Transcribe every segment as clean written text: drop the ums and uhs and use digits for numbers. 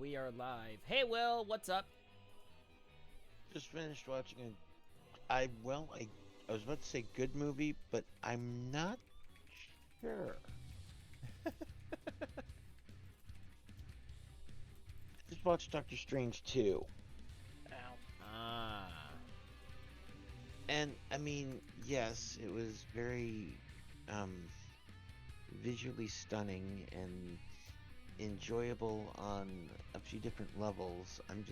We are live. Hey, Will, what's up? Just finished watching I was about to say good movie, but I'm not sure. Just watched Doctor Strange 2. Ow. Ah. And I mean, yes, it was very visually stunning and enjoyable on a few different levels. I'm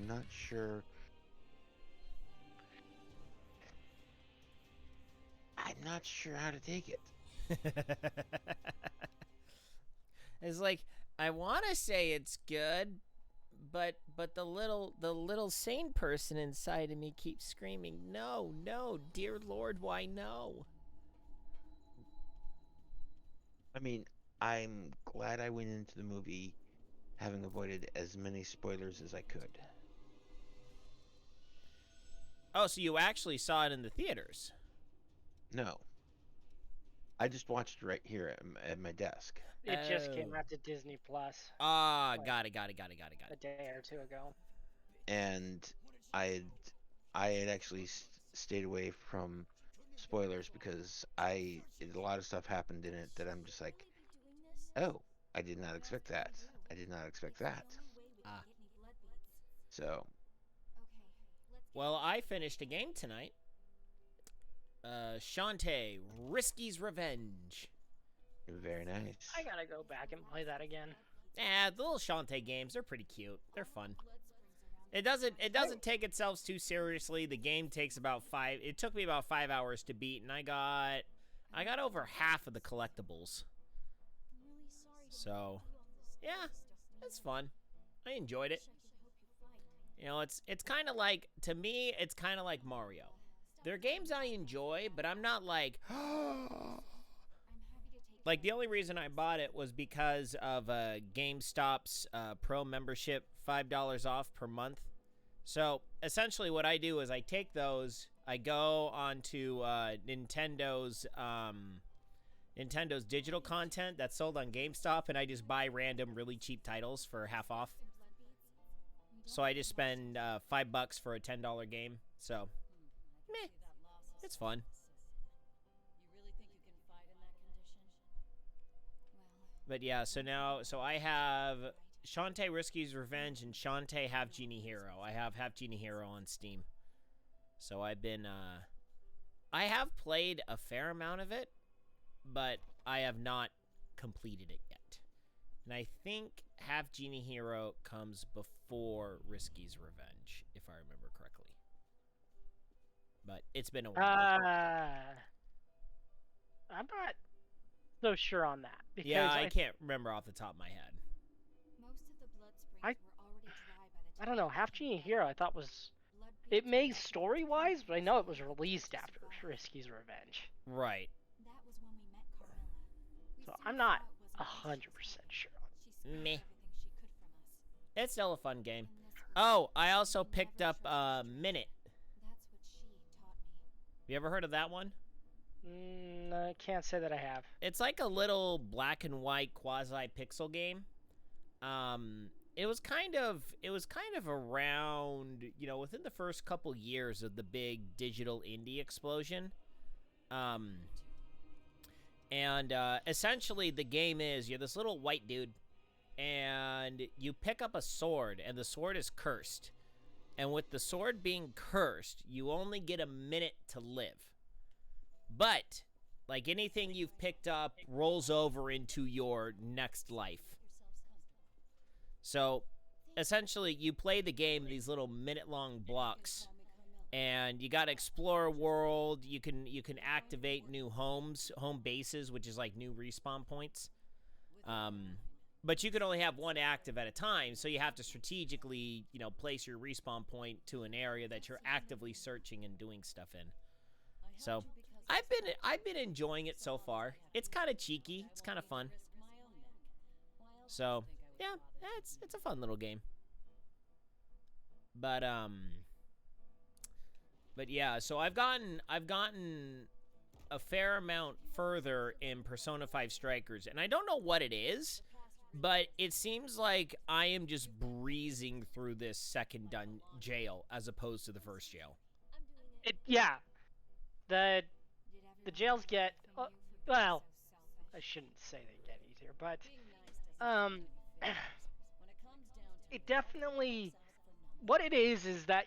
not sure. I'm not sure how to take it. It's like, I want to say it's good, but the little sane person inside of me keeps screaming, no, no, dear Lord, why no? I mean, I'm glad I went into the movie having avoided as many spoilers as I could. Oh, so you actually saw it in the theaters? No. I just watched it right here at my desk. It just came Oh. out to Disney Plus Ah, got it. a day or two ago. And I had actually stayed away from spoilers because a lot of stuff happened in it that I'm just like, oh, I did not expect that. I did not expect that. Ah. So, Well, I finished a game tonight. Shantae, Risky's Revenge. very nice. I gotta go back and play that again. The little Shantae games, they're pretty cute. They're fun. It doesn't take itself too seriously. The game takes it took me about 5 hours to beat, and I got over half of the collectibles. So, yeah, it's fun. I enjoyed it. You know, it's kind of like, to me, it's kind of like Mario. They're games I enjoy, but I'm not like, like, the only reason I bought it was because of GameStop's Pro membership, $5 off per month. So, essentially what I do is I take those, I go onto Nintendo's digital content that's sold on GameStop, and I just buy random, really cheap titles for half off. So I just spend $5 for a $10 game. So, meh, it's fun. But yeah, so I have Shantae Risky's Revenge and Shantae Half Genie Hero. I have Half Genie Hero on Steam. So I've been, I have played a fair amount of it, but I have not completed it yet. And I think Half Genie Hero comes before Risky's Revenge, if I remember correctly. But it's been a while. I'm not so sure on that. Because yeah, I can't remember off the top of my head. Most of the blood springs I- were already dry by the time I don't know. Half Genie Hero, I thought was it made story-wise, but I know it was released after Risky's Revenge. Right. That was when we met Carmilla. We So soon I'm not saw it wasn't 100% sure. She scraped Meh. everything she could from us. It's still a fun game. And this was Oh, I also picked up Minute. That's what she taught me. You ever heard of that one? I can't say that I have. It's like a little black and white quasi pixel game. It was kind of around, you know, within the first couple years of the big digital indie explosion. Essentially the game is you're this little white dude and you pick up a sword, and the sword is cursed. And with the sword being cursed, you only get a minute to live. But like anything you've picked up rolls over into your next life. So, essentially, you play the game in these little minute-long blocks, and you gotta explore a world. You can activate new home bases, which is like new respawn points. But you can only have one active at a time, so you have to strategically, you know, place your respawn point to an area that you're actively searching and doing stuff in. So, I've been enjoying it so far. It's kind of cheeky. It's kind of fun. So, yeah, it's a fun little game. But yeah, so I've gotten a fair amount further in Persona 5 Strikers, and I don't know what it is, But it seems like I am just breezing through this second jail as opposed to the first jail. Yeah, the jails get well. I shouldn't say they get easier, but it definitely what it is that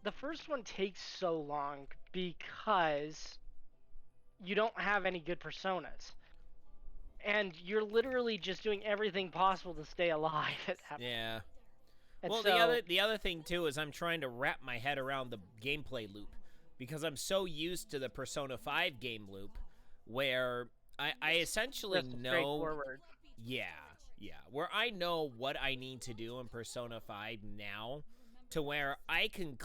the first one takes so long because you don't have any good personas. And you're literally just doing everything possible to stay alive at that point. Yeah. And Well, so, the other thing too is I'm trying to wrap my head around the gameplay loop because I'm so used to the Persona 5 game loop where I essentially just know straightforward. Yeah, where I know what I need to do in Persona 5 now to where I can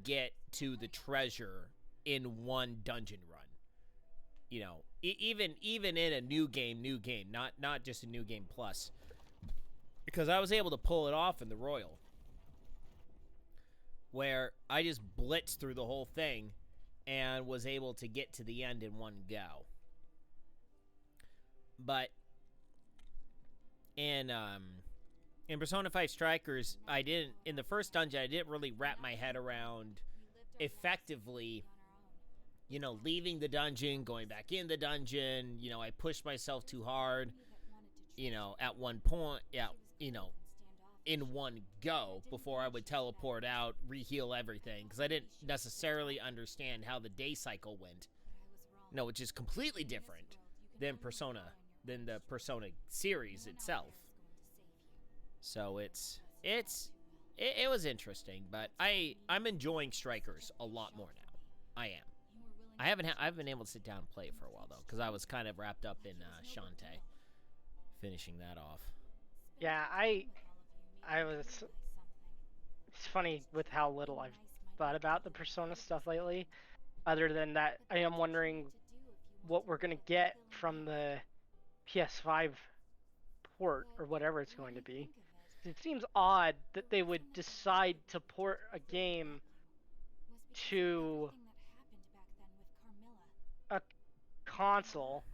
get to the treasure in one dungeon run. You know, even in a new game, not just a new game plus. Because I was able to pull it off in the Royal, where I just blitzed through the whole thing and was able to get to the end in one go. But in Persona 5 Strikers, in the first dungeon, I didn't really wrap my head around effectively, you know, leaving the dungeon, going back in the dungeon. You know, I pushed myself too hard, you know, at one point, you know, in one go before I would teleport out, reheal everything, because I didn't necessarily understand how the day cycle went. No, which is completely different than the Persona series itself. So it was interesting, but I'm enjoying Strikers a lot more now. I am. I haven't been able to sit down and play it for a while though, because I was kind of wrapped up in Shantae, finishing that off. Yeah, I was. It's funny with how little I've thought about the Persona stuff lately. Other than that, I am wondering what we're gonna get from the PS5 port or whatever it's going to be. It seems odd that they would decide to port a game to a console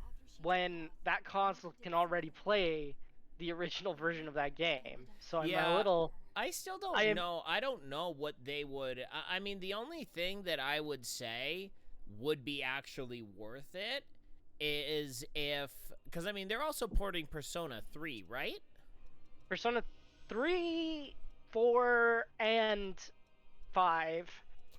when that console can already play the original version of that game. So I'm a little. I still don't know. I don't know what they would. I mean, the only thing that I would say would be actually worth it is if, because I mean, they're also porting Persona 3, right? Persona 3, 4, and 5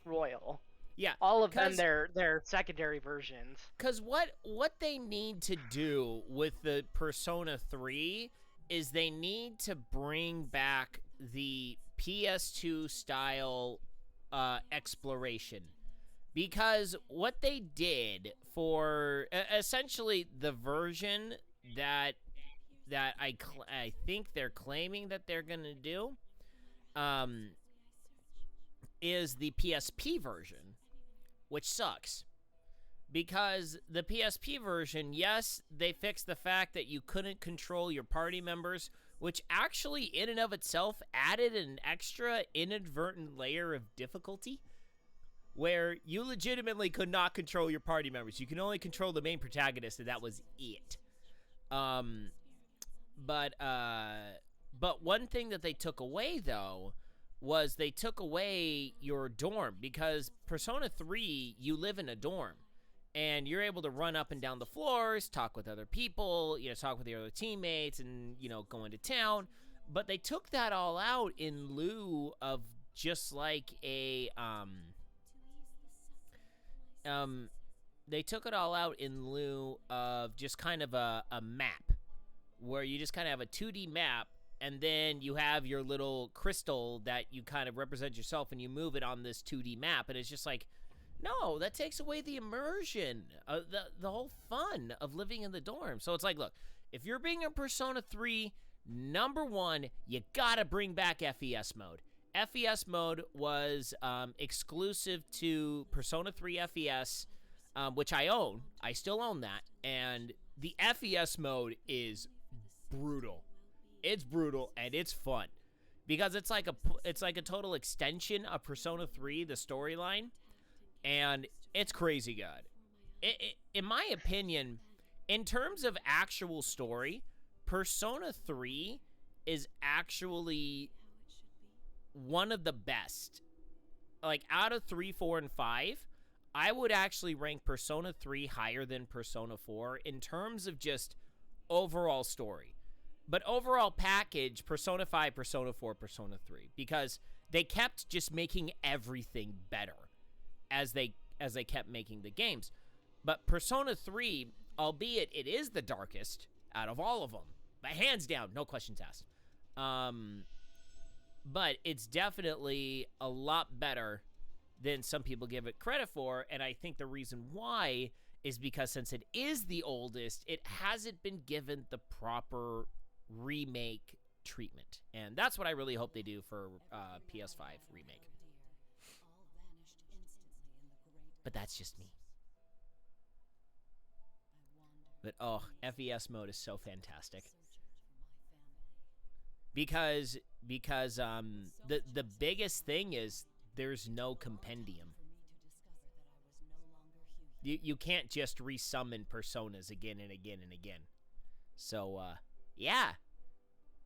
Royal. Yeah, all of them they're secondary versions. Because what they need to do with the Persona 3 is they need to bring back the PS2 style exploration. Because what they did for essentially the version that I think they're claiming that they're going to do is the PSP version, which sucks. Because the PSP version, yes, they fixed the fact that you couldn't control your party members, which actually in and of itself added an extra inadvertent layer of difficulty where you legitimately could not control your party members. You can only control the main protagonist, and that was it. But one thing that they took away, though, was they took away your dorm, because Persona 3, you live in a dorm. And you're able to run up and down the floors, talk with other people, you know, talk with your other teammates, and, you know, go into town. But they took that all out in lieu of just like a, they took it all out in lieu of just kind of a map, where you just kind of have a 2D map, and then you have your little crystal that you kind of represent yourself, and you move it on this 2D map, and it's just like, no, that takes away the immersion, the whole fun of living in the dorm. So it's like, look, if you're being a Persona 3, number one, you gotta bring back FES mode. FES mode was exclusive to Persona 3 FES, which I own. I still own that. And the FES mode is brutal. It's brutal, and it's fun. Because it's like a total extension of Persona 3, the storyline. And it's crazy good. In my opinion, in terms of actual story, Persona 3 is actually one of the best. Like, out of 3, 4, and 5, I would actually rank Persona 3 higher than Persona 4 in terms of just overall story. But overall package, Persona 5, Persona 4, Persona 3. Because they kept just making everything better as they kept making the games. But Persona 3, albeit it is the darkest out of all of them, but hands down, no questions asked. But it's definitely a lot better than some people give it credit for, and I think the reason why is because since it is the oldest, it hasn't been given the proper remake treatment. And that's what I really hope they do for PS5 remake. But that's just me. But oh, FES mode is so fantastic. Because the biggest thing is there's no compendium. You can't just resummon personas again and again and again. So yeah,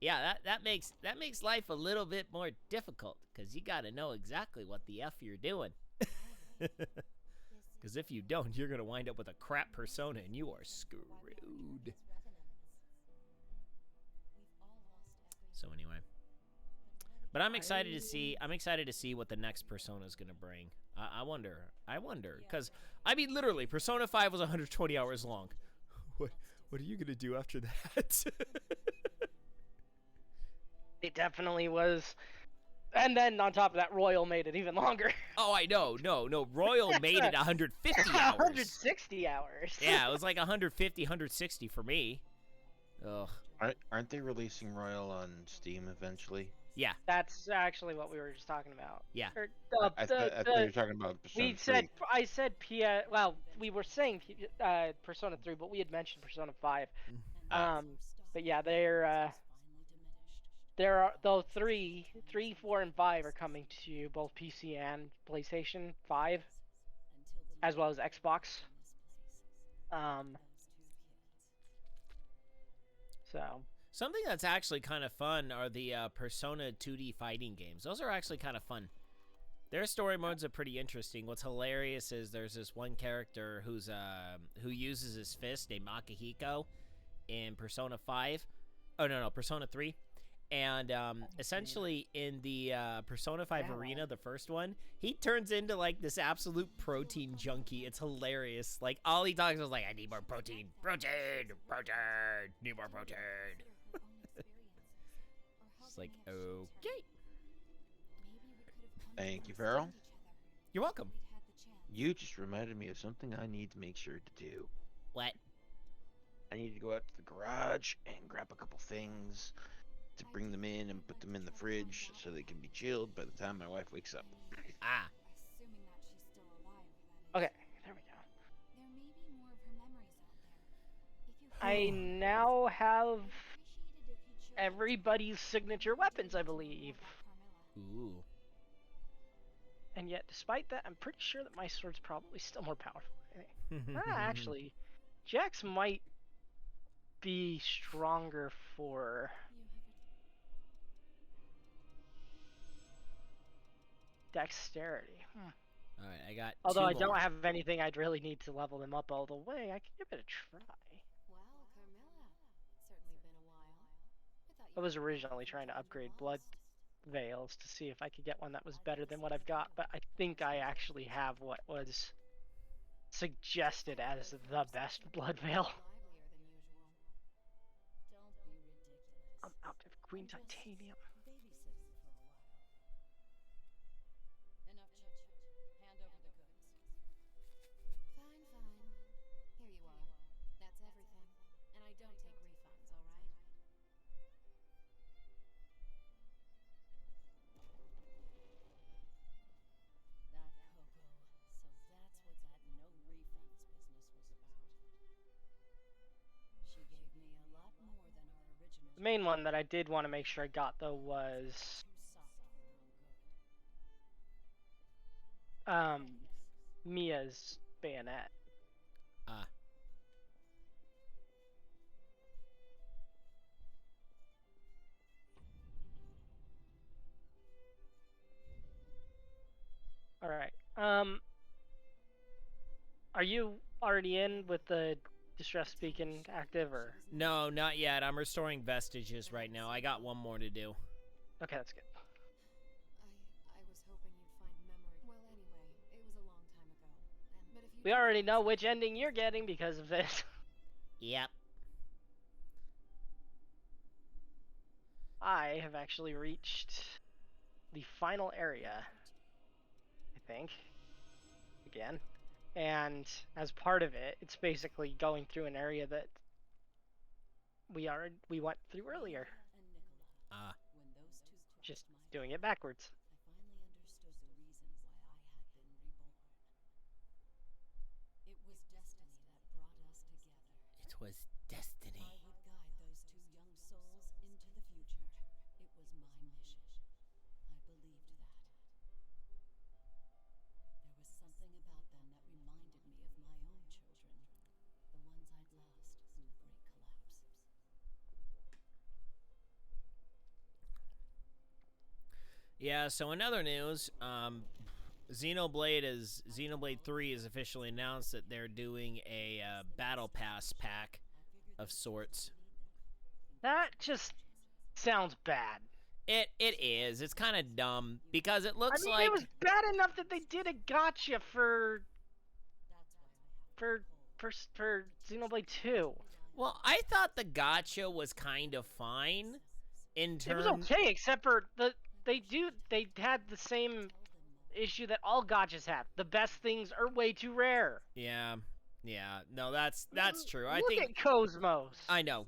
that makes life a little bit more difficult because you got to know exactly what the F you're doing. Because if you don't, you're gonna wind up with a crap persona and you are screwed. So anyway, but I'm excited to see. I'm excited to see what the next Persona is gonna bring. I wonder, because I mean, literally, Persona 5 was 120 hours long. What are you gonna do after that? It definitely was. And then on top of that, Royal made it even longer. Oh, I know. No. Royal made it 150 hours. 160 hours. Yeah, it was like 150, 160 for me. Ugh. Aren't they releasing Royal on Steam eventually? Yeah. That's actually what we were just talking about. Yeah. I thought you were talking about Persona 3. I said well, we were saying Persona 3, but we had mentioned Persona 5. But yeah, there are though 3, 4, and 5 are coming to both PC and PlayStation 5, as well as Xbox. So something that's actually kind of fun are the Persona 2D fighting games. Those are actually kind of fun. Their story modes are pretty interesting. What's hilarious is there's this one character who uses his fist named Akihiko in Persona 5. Oh no, Persona 3. And essentially in the Persona 5 Arena, the first one, he turns into like this absolute protein junkie. It's hilarious. Like all he talks is like, I need more protein, need more protein. It's like, okay. Thank you, Farrell. You're welcome. You just reminded me of something I need to make sure to do. What? I need to go out to the garage and grab a couple things to bring them in and put them in the fridge so they can be chilled by the time my wife wakes up. Ah. Okay, there we go. I now have everybody's signature weapons, I believe. Ooh. And yet, despite that, I'm pretty sure that my sword's probably still more powerful. Actually, Jax might be stronger for dexterity. All right, I got. Although I two don't more. have anything I'd really need to level them up all the way, I could give it a try. I was originally trying to upgrade blood veils to see if I could get one that was better than what I've got, but I think I actually have what was suggested as the best blood veil. I'm out of green titanium. The main one that I did want to make sure I got though was Mia's bayonet. Ah. Are you already in with the distress beacon active, or? No, not yet. I'm restoring vestiges right now. I got one more to do. Okay, that's good. I was hoping you'd find memory. Well, anyway, it was a long time ago. But if you We already know which ending you're getting because of this. Yep. I have actually reached the final area, I think, again. And as part of it, it's basically going through an area that we went through earlier, Ah. just doing it backwards. It was destiny. Yeah, so in other news, Xenoblade 3 is officially announced that they're doing a battle pass pack of sorts. That just sounds bad. It is. It's kind of dumb because it I looks mean, like it was bad enough that they did a gotcha for Xenoblade 2. well, I thought the gotcha was kind of fine in It was terms okay, except for they had the same issue that all gotchas have. The best things are way too rare. Yeah. Yeah. No, that's true. I Look think at Cosmos. I know.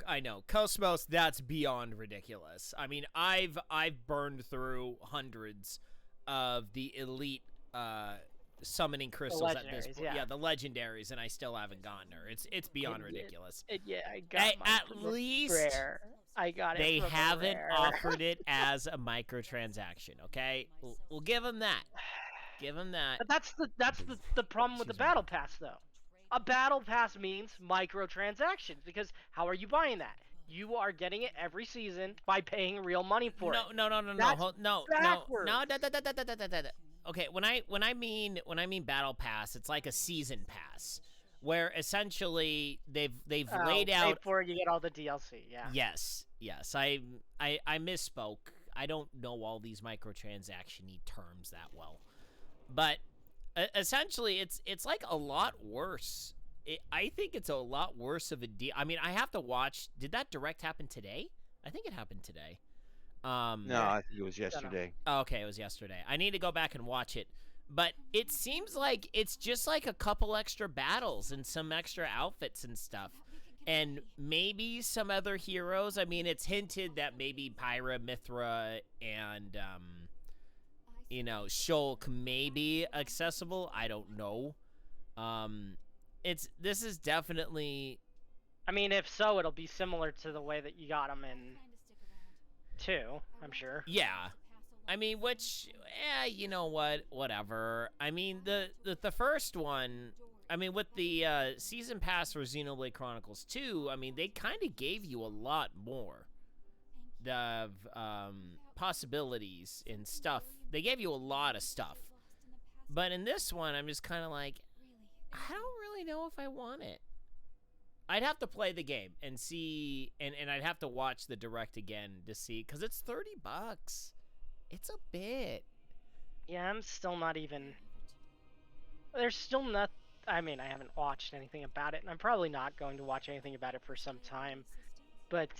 Cosmos, that's beyond ridiculous. I mean, I've burned through hundreds of the elite summoning crystals at this legendaries, point. yeah. The legendaries, and I still haven't gotten her. It's beyond ridiculous. Yeah, I got mine At from a least rare. I got it. they from a haven't rare. offered it as a microtransaction. Okay, we'll give them that. Give them that. But that's the problem with the Excuse me. battle pass, though. A battle pass means microtransactions, because how are you buying that? You are getting it every season by paying real money for it. No, That's no. backwards. Okay, when I mean battle pass, it's like a season pass, where essentially they've laid Pay out. for it, you get all the DLC. Yeah. Yes. I misspoke. I don't know all these microtransaction-y terms that well, but essentially it's like a lot worse. I think it's a lot worse of a deal. I mean, I have to watch. Did that direct happen today? I think it happened today. No, I think it was yesterday. Oh, okay, it was yesterday. I need to go back and watch it. But it seems like it's just like a couple extra battles and some extra outfits and stuff. And maybe some other heroes. I mean, it's hinted that maybe Pyra, Mithra, and, Shulk may be accessible. I don't know. This is definitely... I mean, if so, it'll be similar to the way that you got them in 2, I'm sure. Yeah. I mean, which, you know what? Whatever. I mean, the first one, I mean, with the season pass for Xenoblade Chronicles 2, I mean, they kind of gave you a lot more of possibilities and stuff. They gave you a lot of stuff. But in this one, I'm just kind of like, I don't really know if I want it. I'd have to play the game and see, and I'd have to watch the direct again to see, because it's $30. It's a bit. Yeah, I'm still not even... There's still not... I mean, I haven't watched anything about it, and I'm probably not going to watch anything about it for some time. But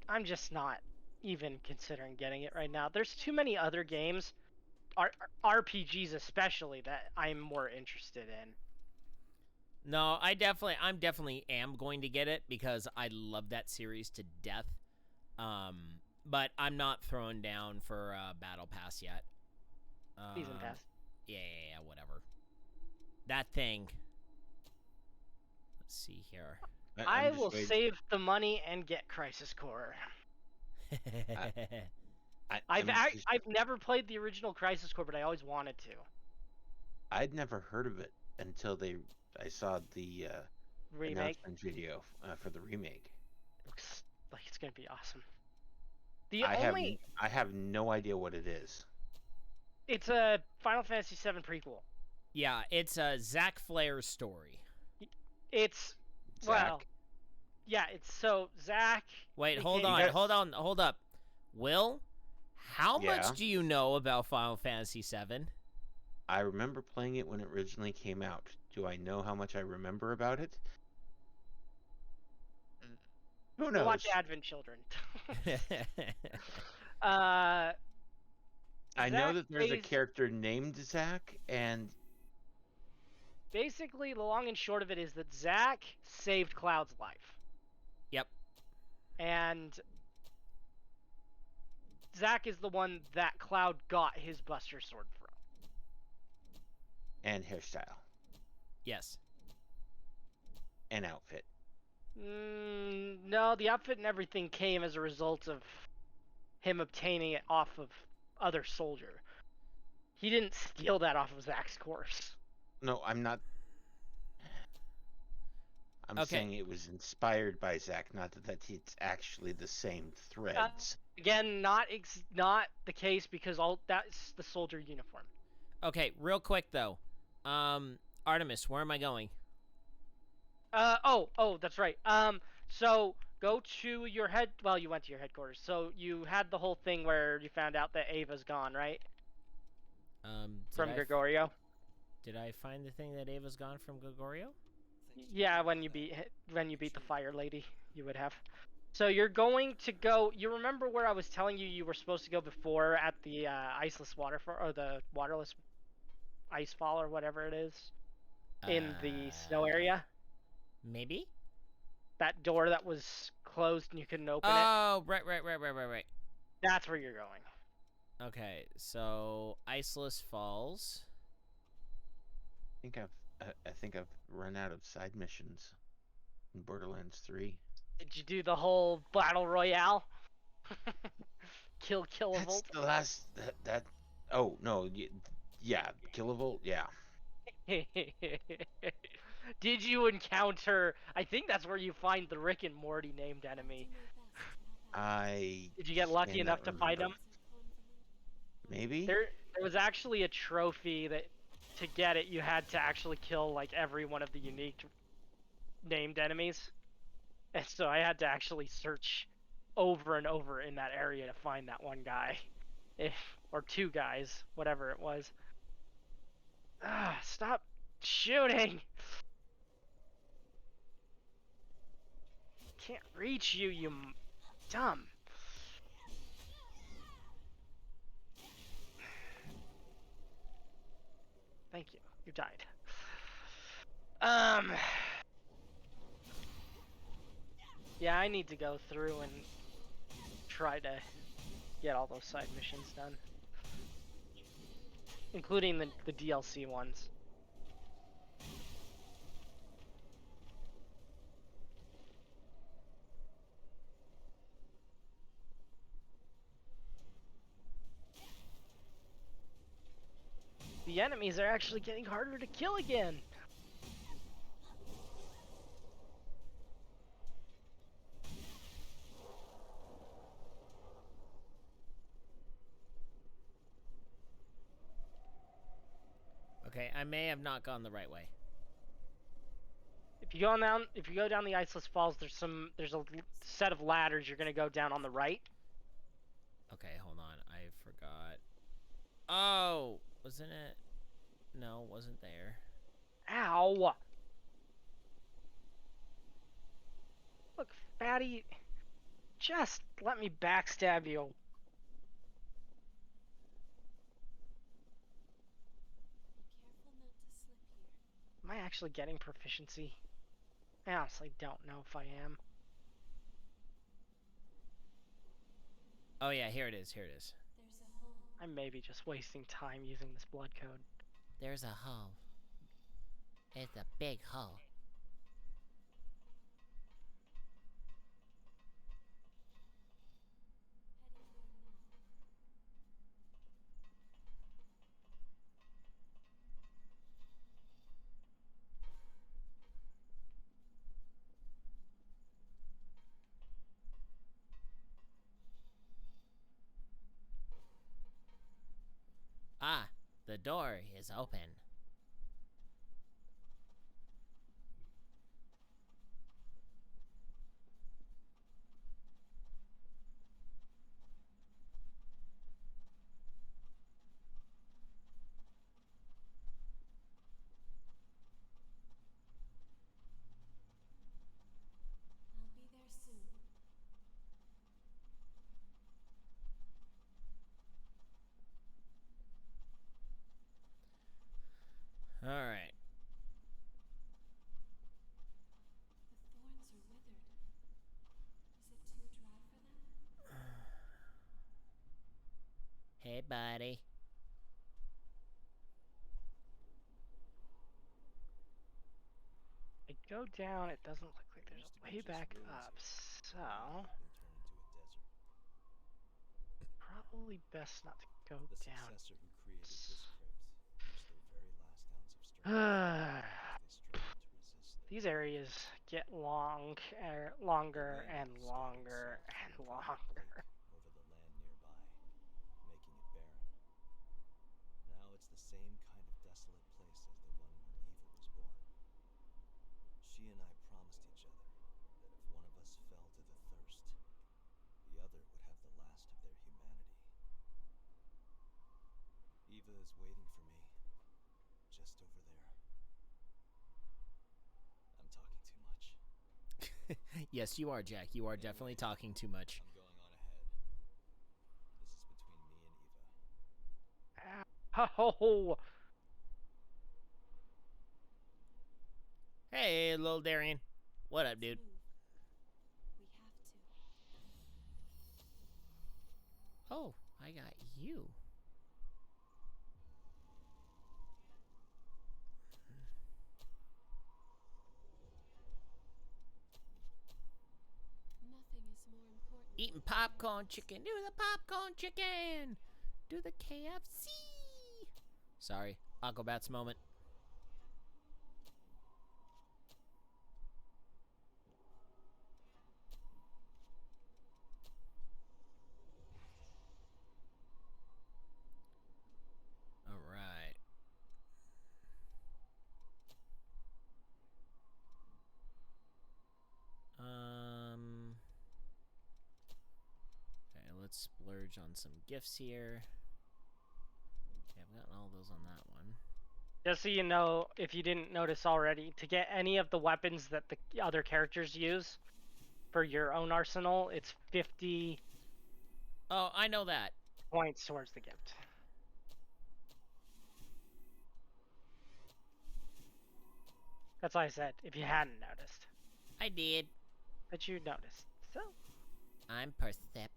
I'm just not even considering getting it right now. There's too many other games, RPGs especially, that I'm more interested in. No, I'm definitely am going to get it because I love that series to death. But I'm not throwing down for Battle Pass yet. Season Pass. Yeah, whatever. That thing. Let's see here. I will save the money and get Crisis Core. I've never played the original Crisis Core, but I always wanted to. I'd never heard of it until I saw the Remake. announcement video for the remake. Looks like it's gonna be awesome. I have no idea what it is. It's a Final Fantasy VII prequel. Yeah, it's a Zack Flair's story. It's Zach. well, yeah. It's so Zach. Wait, hold became- on, hold up. Will, how Yeah. much do you know about Final Fantasy VII? I remember playing it when it originally came out. Do I know how much I remember about it? Who Go knows? watch Advent Children. uh, I know Zach that there's a is- character named Zach, and Basically, the long and short of it is that Zach saved Cloud's life. Yep. And Zach is the one that Cloud got his Buster Sword from. and hairstyle Yes. and outfit. No, the outfit and everything came as a result of him obtaining it off of other soldier. He didn't steal that off of Zach's corpse. No, I'm not. I'm Okay. saying it was inspired by Zach, not that it's actually the same threads. Again, not the case because all that's the soldier uniform. Okay, real quick though. Artemis, where am I going? Oh, that's right. So go to your head. Well, you went to your headquarters. So you had the whole thing where you found out that Ava's gone, right? From Gregorio. Did I find the thing that Ava's gone from Gregorio? Yeah, when you beat the fire lady, you would have. So you're going to go. You remember where I was telling you were supposed to go before at the iceless waterfall or the waterless ice fall or whatever it is in the snow area. Maybe. That door that was closed and you couldn't open it. Oh, right. That's where you're going. Okay, so Iceless Falls. I think I've run out of side missions in Borderlands 3. Did you do the whole battle royale? Kill That's Kilovolt. the last. That. Oh no. Yeah, Kilovolt. Yeah. Did you encounter? I think that's where you find the Rick and Morty named enemy. I. Did you get lucky enough to find him? Maybe. There was actually a trophy that, to get it, you had to actually kill like every one of the unique named enemies, and so I had to actually search over and over in that area to find that one guy, or two guys, whatever it was. Stop shooting! Can't reach you, you dumb. Thank you. You died. Yeah, I need to go through and try to get all those side missions done. Including the DLC ones. The enemies are actually getting harder to kill again. Okay, I may have not gone the right way. If you go down the Iceless Falls, there's a set of ladders you're gonna go down on the right. Okay, hold on. I forgot. Oh, wasn't it? No, it wasn't there. Ow! Look, fatty, just let me backstab you. Am I actually getting proficiency? I honestly don't know if I am. Oh yeah, here it is. Here it is. I may be just wasting time using this blood code. There's a hole. It's a big hole. Ah, the door is open. Hey, buddy. I go down, it doesn't look like there's a way back up, so probably best not to go down. These areas get longer and longer and longer. Over the land nearby, making it barren. Now it's the same kind of desolate place as the one where Eva was born. She and I promised each other that if one of us fell to the thirst, the other would have the last of their humanity. Eva is waiting for me, just over there. I'm talking too much. Yes, you are, Jack. You are definitely talking too much. I'm going on ahead. This is between me and Eva. Oh, Hey, little Darian. What up, dude? We have to. Oh, I got you. Nothing is more important. Eating popcorn chicken. Do the popcorn chicken. Do the KFC. Sorry, Aquabats moment. All right. Okay, let's splurge on some gifts here. Okay, I've gotten all those on that one. just so you know, if you didn't notice already, to get any of the weapons that the other characters use for your own arsenal, it's 50 Oh, I know that. points towards the gift. That's why I said, if you hadn't noticed. I did. But you noticed. So, I'm perceptive.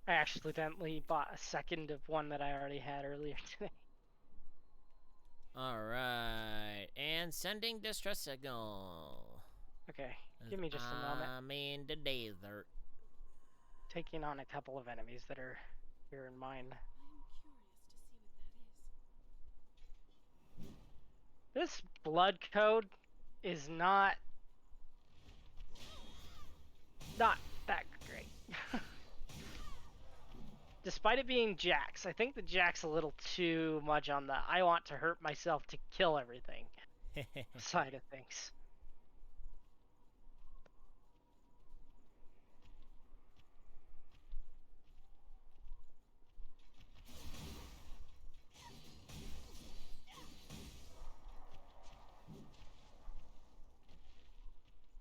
I accidentally bought a second of one that I already had earlier today. All right, and sending distress signal. Okay, give me just a moment. I'm in the desert. Taking on a couple of enemies that are here in mine. I am curious to see what that is. This blood code is not that great. Despite it being Jax, I think the Jax a little too much on the I want to hurt myself to kill everything side of things.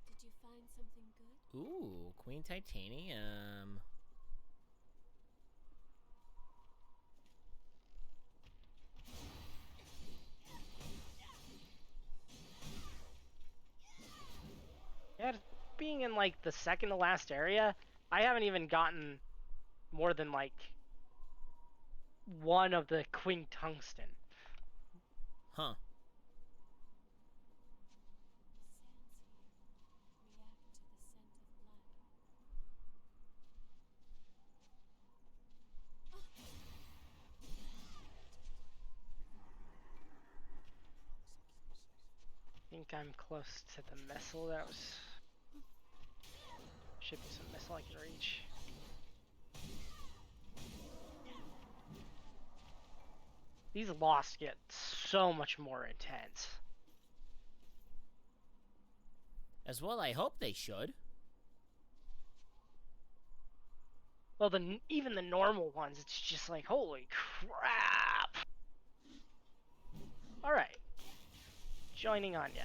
Did you find something good? Ooh, Queen Titanium. Yeah, being in like the second to last area, I haven't even gotten more than like one of the Queen Tungsten. Huh. I think I'm close to the missile that was... Should be some missile I can reach. These lost get so much more intense. As well, I hope they should. Well, even the normal ones, it's just like, holy crap! Alright. Joining on ya.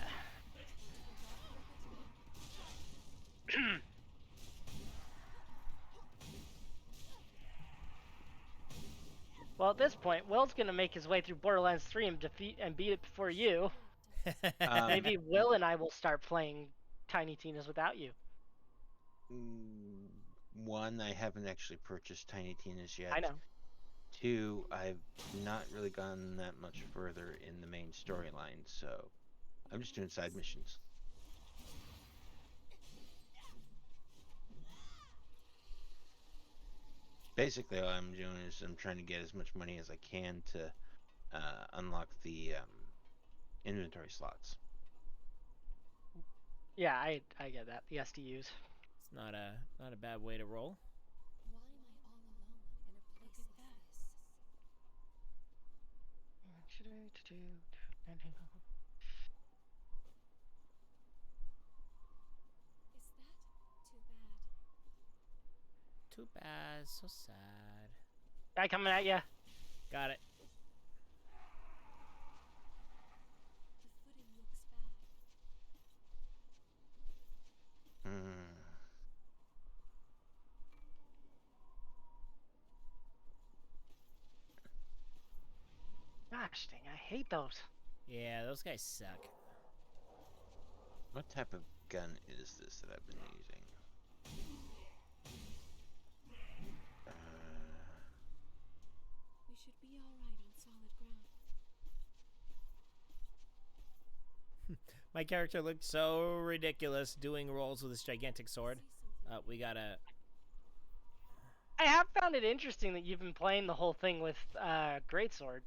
Well, at this point, Will's gonna make his way through Borderlands 3 and beat it before you. Maybe Will and I will start playing Tiny Tina's without you. One, I haven't actually purchased Tiny Tina's yet. I know. Two, I've not really gone that much further in the main storyline, so I'm just doing side missions. Basically, all I'm doing is I'm trying to get as much money as I can to unlock the inventory slots. Yeah, I get that. The SDUs. It's not a bad way to roll. Why am I all alone in a place like this? Is that too bad? Too bad. So sad. Guy coming at ya. Got it. The footing looks bad. Hmm. Gosh dang, I hate those. Yeah, those guys suck. What type of gun is this that I've been using? We should be alright on solid ground. My character looked so ridiculous doing rolls with this gigantic sword. See something. We gotta. I have found it interesting that you've been playing the whole thing with Greatsword.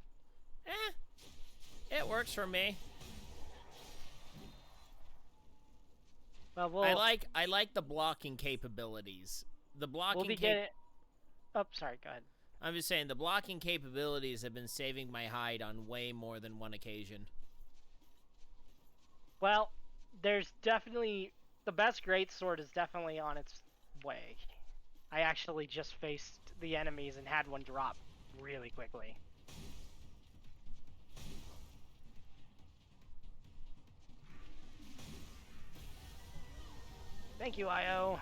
It works for me. Well, I like the blocking capabilities. The blocking. we'll be getting. Oh, sorry. Go ahead. I'm just saying the blocking capabilities have been saving my hide on way more than one occasion. Well, there's definitely the best Greatsword is definitely on its way. I actually just faced the enemies and had one drop really quickly. Thank you, IO.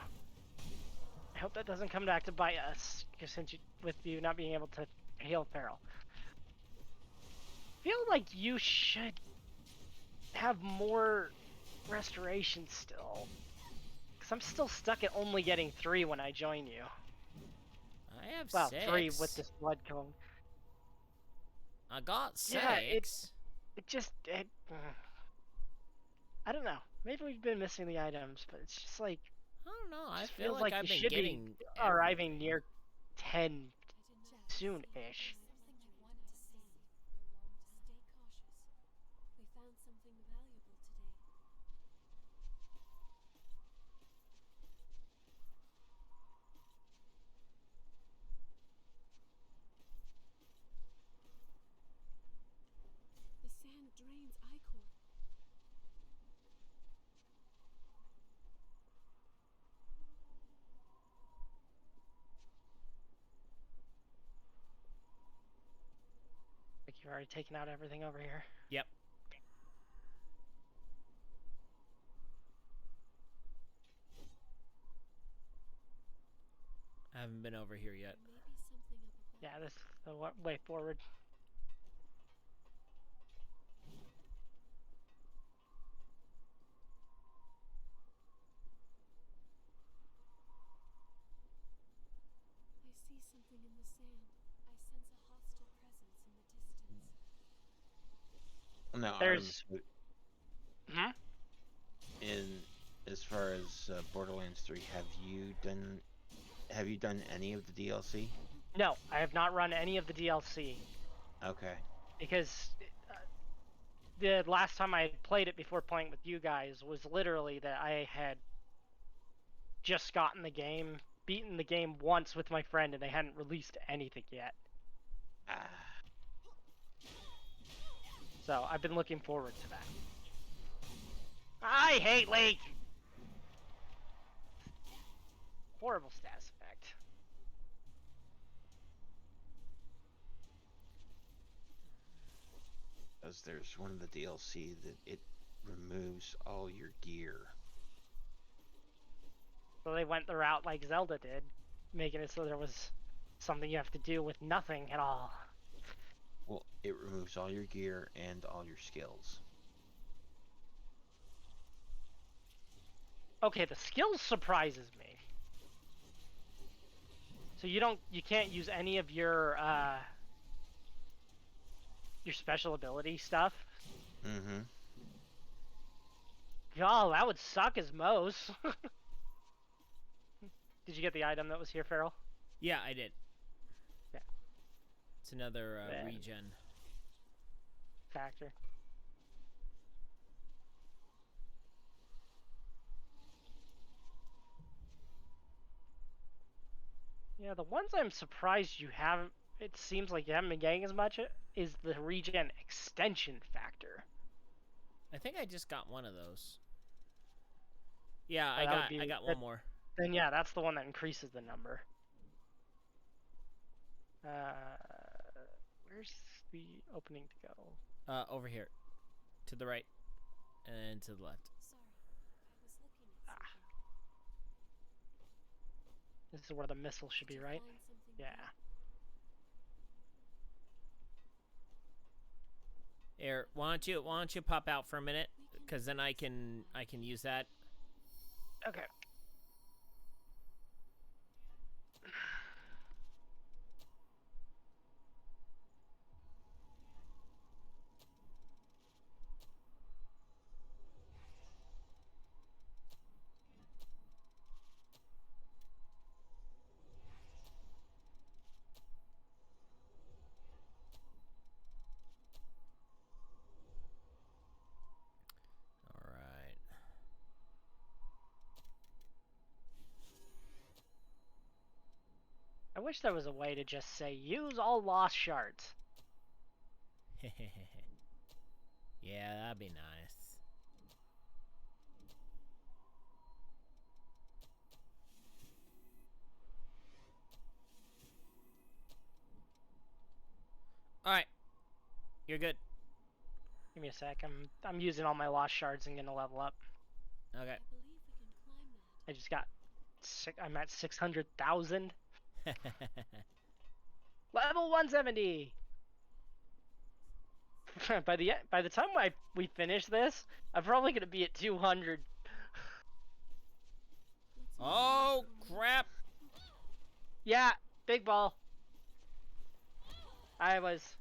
I hope that doesn't come back to bite us, because since with you not being able to heal Feral. I feel like you should have more restoration still. Because I'm still stuck at only getting 3 when I join you. I have Well, 6. 3 with this blood cone. I got 6. Yeah, It just... I don't know. Maybe we've been missing the items, but it's just like... I don't know. I just feel feels like I've you been should getting be arriving everything. near 10 Jeff, soon-ish. something I wanted to say. Stay cautious. We found something valuable today. The sand drains ichor. Like you've already taken out everything over here. Yep. I haven't been over here yet. There may be something up above. Yeah, this is the way forward. I see something in the sand. I sense a hostile presence in the distance. Now, There's- Artemis, Hmm? in as far as Borderlands 3, have you done any of the DLC? No, I have not run any of the DLC. Okay. Because the last time I had played it before playing with you guys was literally that I had just gotten the game, beaten the game once with my friend, and they hadn't released anything yet. Ah, So I've been looking forward to that. I hate Leak! Horrible status effect. because there's one of the DLC that it removes all your gear. So they went the route like Zelda did, making it so there was something you have to do with nothing at all. Well, it removes all your gear and all your skills. Okay, the skills surprises me. So you can't use any of your special ability stuff. Mm-hmm. God, that would suck as most. Did you get the item that was here, Farrell? Yeah, I did. Yeah. It's another Then- regen. Factor. Yeah, the ones I'm surprised you haven't. It seems like you haven't been getting as much. Is the regen extension factor? I think I just got one of those. Yeah, Oh, that would I be- got that- one more. Then yeah, that's the one that increases the number. Where's the opening to go? Over here, to the right, and to the left. Sorry, I was looking at Ah. something. This is where the missile should Did be, you right? find something Yeah. good? Here, why don't you pop out for a minute? We can Because then I can use that. Okay. All right. I wish there was a way to just say use all lost shards. Yeah, that'd be nice. All right, you're good. Give me a sec. I'm using all my lost shards and gonna level up. Okay. I believe we can climb that. I just got I'm at 600,000. Level 170. by the time we finish this, I'm probably gonna be at 200. Let's Oh crap! Yeah, big ball. I was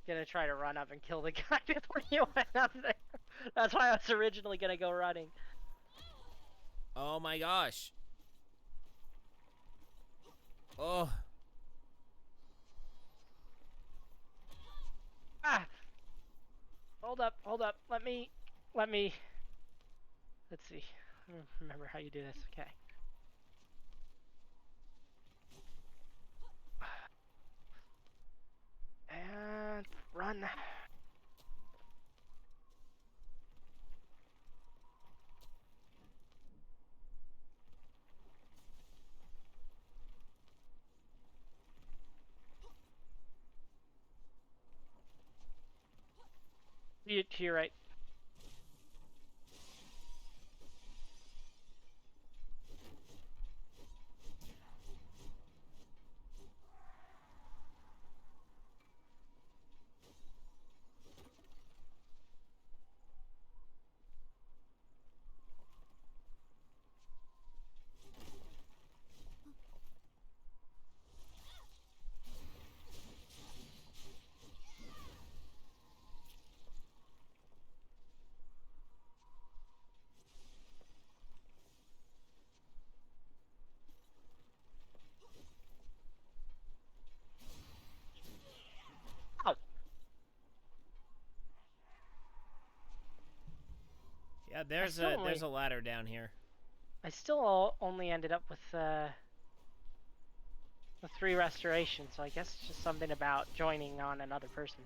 gonna try to run up and kill the guy before you went up there. That's why I was originally gonna go running. Oh my gosh! Oh. Ah! Hold up. Let me. Let's see. I don't remember how you do this. Okay. And run. To your right. Ow. Yeah, there's still there's a ladder down here. I still only ended up with 3 restorations, so I guess it's just something about joining on another person.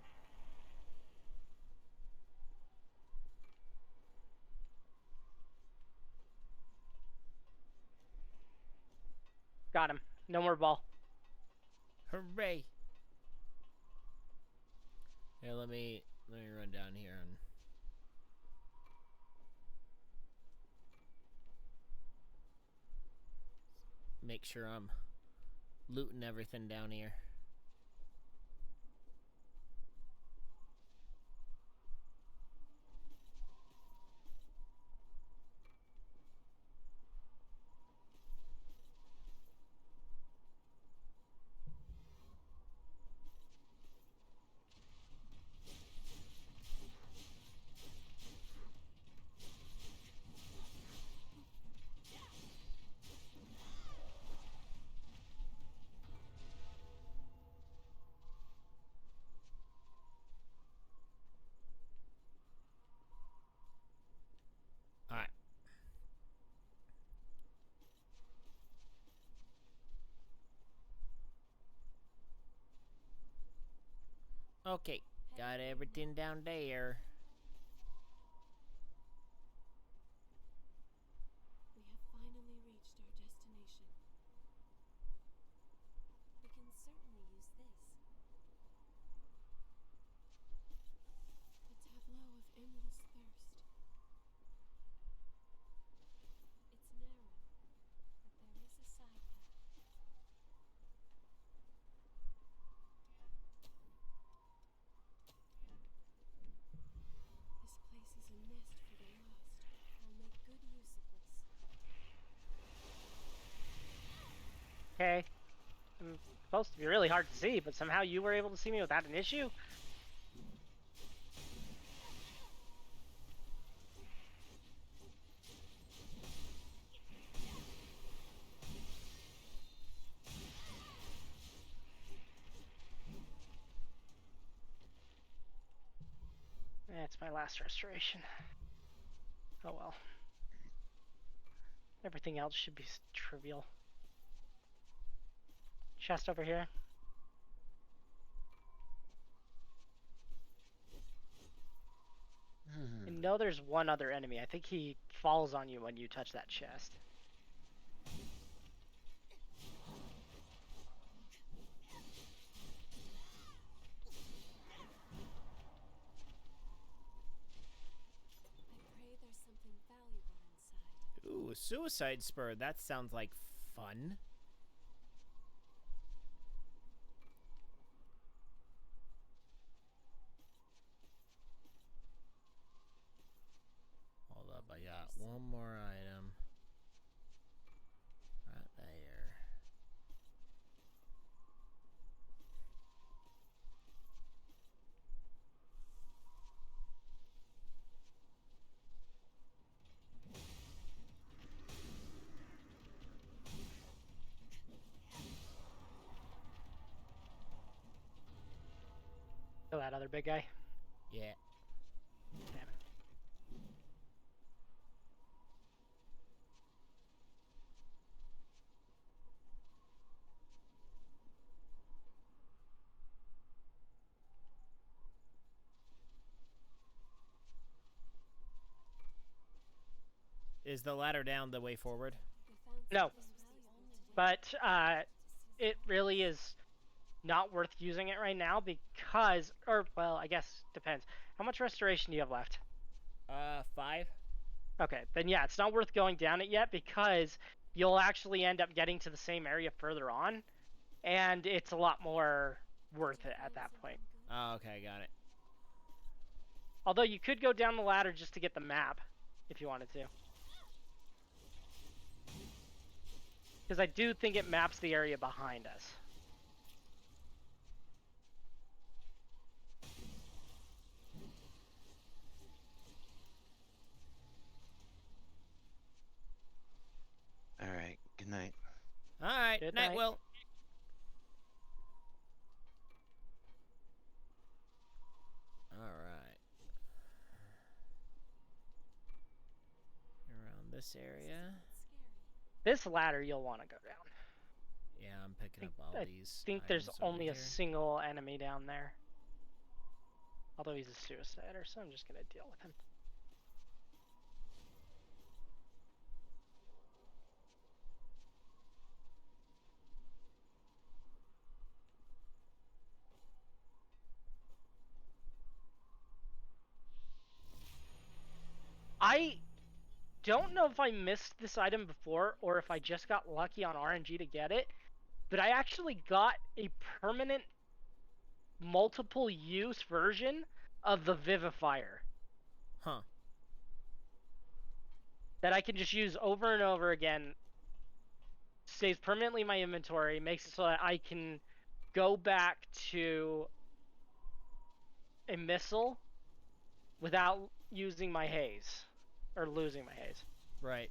Got him. No more ball. Hooray! Here, let me run down here and make sure I'm looting everything down here. Okay, got everything down there. We have finally reached our destination. We can certainly use this. A tableau of endless thirst. It's narrow, but there is a side path. This place is a nest for the lost. I'll make good use of this. Okay. I'm supposed to be really hard to see, but somehow you were able to see me without an issue? It's my last restoration. Oh well. Everything else should be trivial. Chest over here. I know there's one other enemy. I think he falls on you when you touch that chest. I pray there's something valuable inside. Ooh, a suicide spur. That sounds like fun. Hold up, I got one more item. Right there. Kill that other big guy. Yeah. Damn. Is the ladder down the way forward? We found No. something valuable to But it really is not worth using it right now because, or well, I guess depends. How much restoration do you have left? 5. Okay, then yeah, it's not worth going down it yet because you'll actually end up getting to the same area further on, and it's a lot more worth it at that point. Oh, okay, got it. Although you could go down the ladder just to get the map if you wanted to. Because I do think it maps the area behind us. All right. Good night. All right, Good night, night. Will. All right. Around this area. This ladder you'll want to go down. Yeah, I'm picking up all I these. think there's items over only a here. single enemy down there. Although he's a suicider, so I'm just gonna deal with him. I don't know if I missed this item before or if I just got lucky on RNG to get it, but I actually got a permanent multiple use version of the Vivifier Huh. that I can just use over and over again. Stays permanently in my inventory, makes it so that I can go back to a missile without using my haze or losing my haze. Right.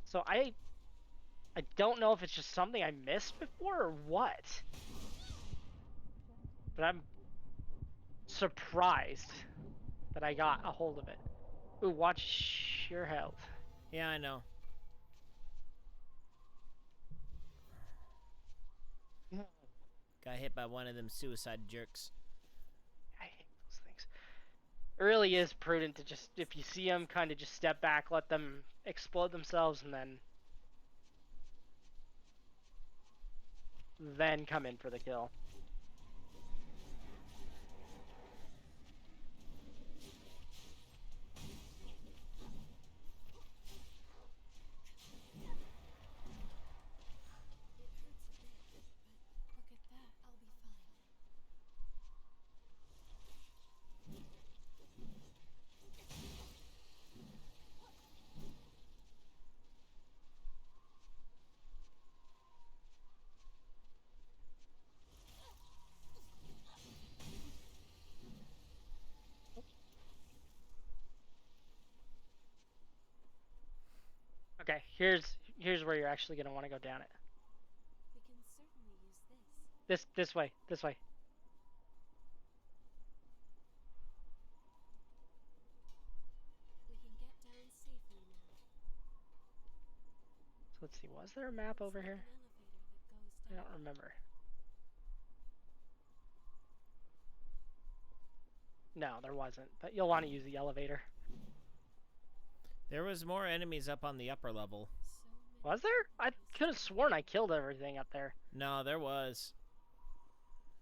So I don't know if it's just something I missed before or what. But I'm surprised that I got a hold of it. Ooh, watch your health. Yeah, I know. Got hit by one of them suicide jerks. I hate those things. It really is prudent to just, if you see them, kind of just step back, let them explode themselves, and then come in for the kill. It hurts a bit, but look at that. I'll be fine. Okay, here's where you're actually gonna want to go down it. We can certainly use this. This way, this way. We can get down safely now. So let's see, was there a map over It's like here? an elevator that goes I down. don't remember. No, there wasn't, but you'll want to use the elevator. There was more enemies up on the upper level. So many Was there? I could have sworn I killed everything up there. No, there was.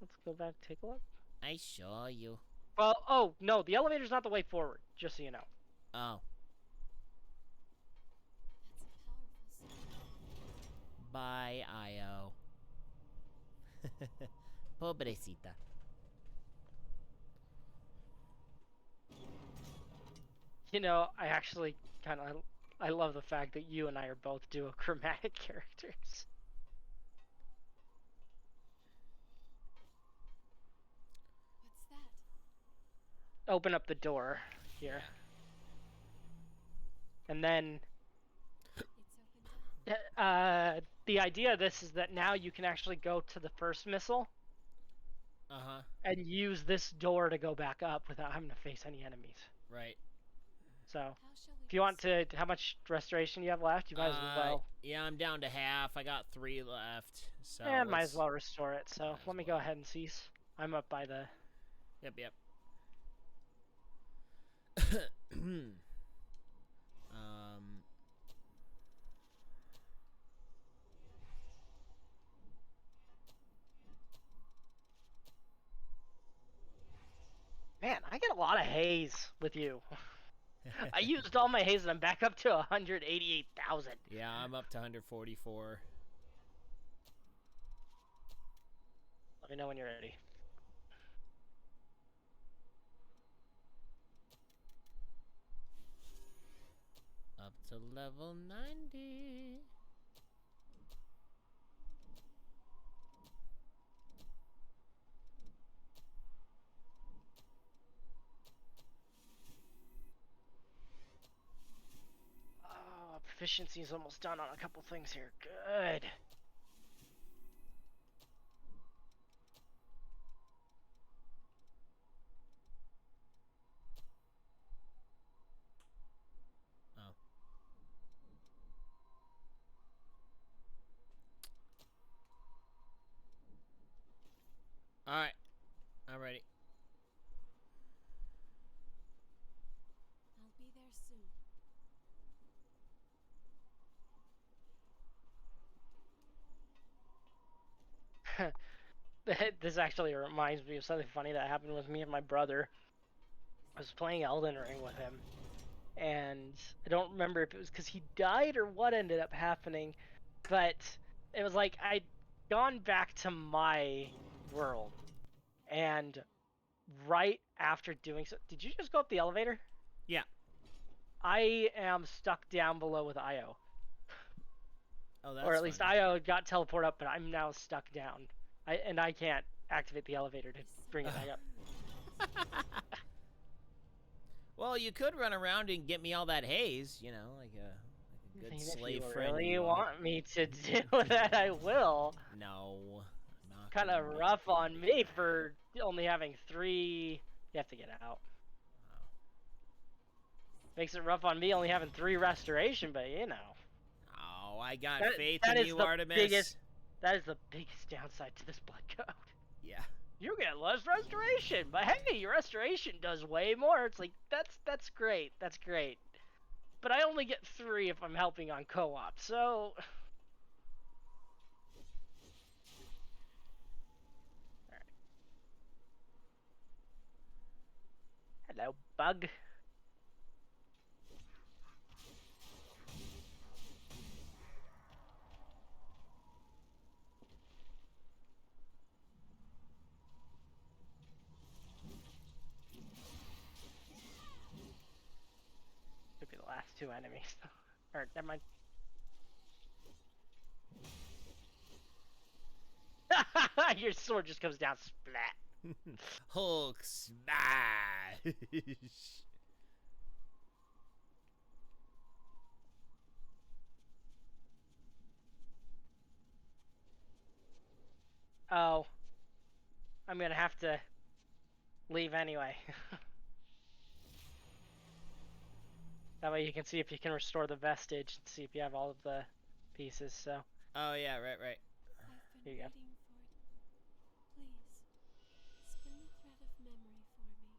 Let's go back, take a look. I saw you. Well, oh, no, the elevator's not the way forward, just so you know. Oh, That's a powerful sound. bye, Io. Pobrecita. You know, I actually kind of, I love the fact that you and I are both duochromatic characters. What's that? Open up the door here. And then, It's opened up. the idea of this is that now you can actually go to the first missile Uh-huh. and use this door to go back up without having to face any enemies. Right. So, How shall we if you want proceed? to, how much restoration you have left? You might as well. Yeah, I'm down to half. I got 3 left. So Yeah, might let's- as well restore it. So might as let me go well. ahead and cease. I'm up by the. Yep, yep. um, Man, I get a lot of haze with you. I used all my haze and I'm back up to 188,000. yeah, I'm up to 144. Let me know when you're ready. Up to level 90. Oh, proficiency's almost done on a couple things here. Good. Oh. Alright. I'm ready. I'll be there soon. This actually reminds me of something funny that happened with me and my brother. I was playing Elden Ring with him, and I don't remember if it was because he died or what ended up happening, but it was like I'd gone back to my world, and right after doing so, did you just go up the elevator? Yeah. I am stuck down below with Io, Oh, that's or at least funny. Io got teleported up, but I'm now stuck down. I can't activate the elevator to bring it back up. Well, you could run around and get me all that haze, you know, like a good If slave you friend. really you are. want me to do that, I will. No. I'm not Kind of gonna- rough on me for only having 3. You have to get out. Makes it rough on me only having 3 restoration, but you know. Oh, I got That- faith that in is you, the Artemis. biggest- That is the biggest downside to this blood code. Yeah. You get less restoration, but hey, your restoration does way more. It's like that's great. That's great. But I only get 3 if I'm helping on co-op. So Alright. Hello, bug. Could be the last 2 enemies. Or never mind. Your sword just comes down splat. Hulk smash. Oh. I'm gonna have to leave anyway. That way you can see if you can restore the vestige and see if you have all of the pieces, so. Oh yeah, right. I've been Here you go. waiting for it. Please, spin the thread of memory for me.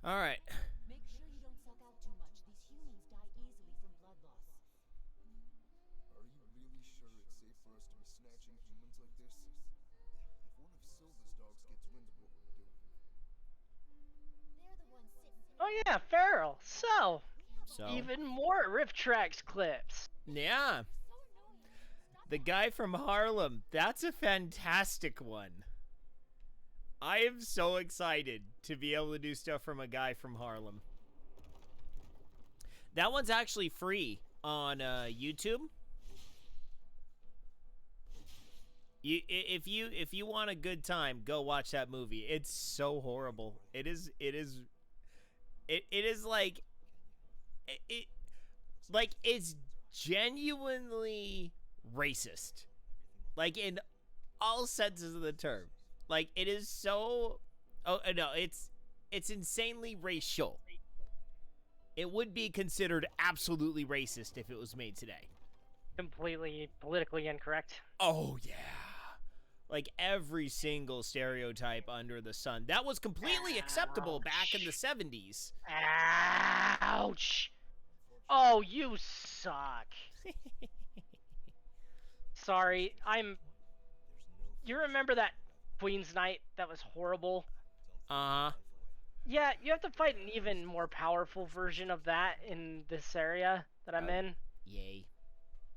All right. Make sure you don't suck out too much. These humans die easily from blood loss. Are you really sure it's safe for us to be snatching humans like this? If one of Silva's dogs gets wind of what we're doing. They're the ones sitting. Oh yeah, Feral. So, So even more Rift Tracks clips. yeah, the guy from Harlem. That's a fantastic one. I am so excited to be able to do stuff from a guy from Harlem. That one's actually free on YouTube. If you want a good time, go watch that movie. It's so horrible. It is like it's genuinely racist. Like in all senses of the term. Like it is so no, it's insanely racial. It would be considered absolutely racist if it was made today. Completely politically incorrect. Oh yeah. Like every single stereotype under the sun. That was completely acceptable back in the 70s. Ouch! Oh, you suck. Sorry, You remember that Queen's Knight that was horrible? Uh-huh. Yeah, you have to fight an even more powerful version of that in this area that I'm in. Yay.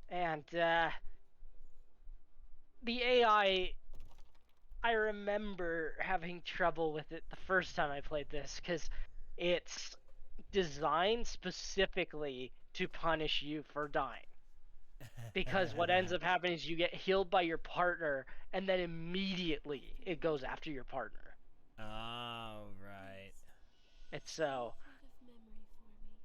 And, the AI, I remember having trouble with it the first time I played this, because it's designed specifically to punish you for dying. Because what ends up happening is you get healed by your partner, and then immediately it goes after your partner. Oh, right. It's so... Thread of memory for me.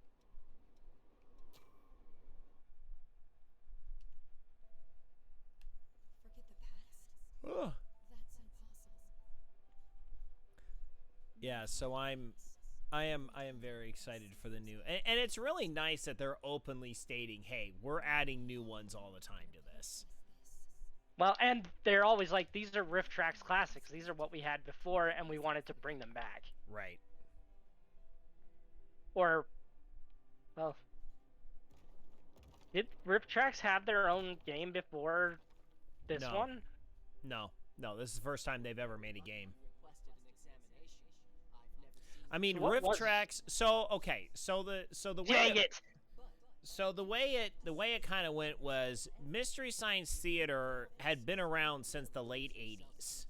Forget the past. Ugh. That's impossible. Yeah, so I am very excited for the new, and it's really nice that they're openly stating, hey, we're adding new ones all the time to this. Well, and they're always like, these are Rift Tracks classics. These are what we had before, and we wanted to bring them back. Right. Or, well, did Rift Tracks have their own game before this No. one? No, this is the first time they've ever made a game. I mean, What Rift was- Tracks. So okay, so the way Dang it! So the way it kind of went was Mystery Science Theater had been around since the late 80s.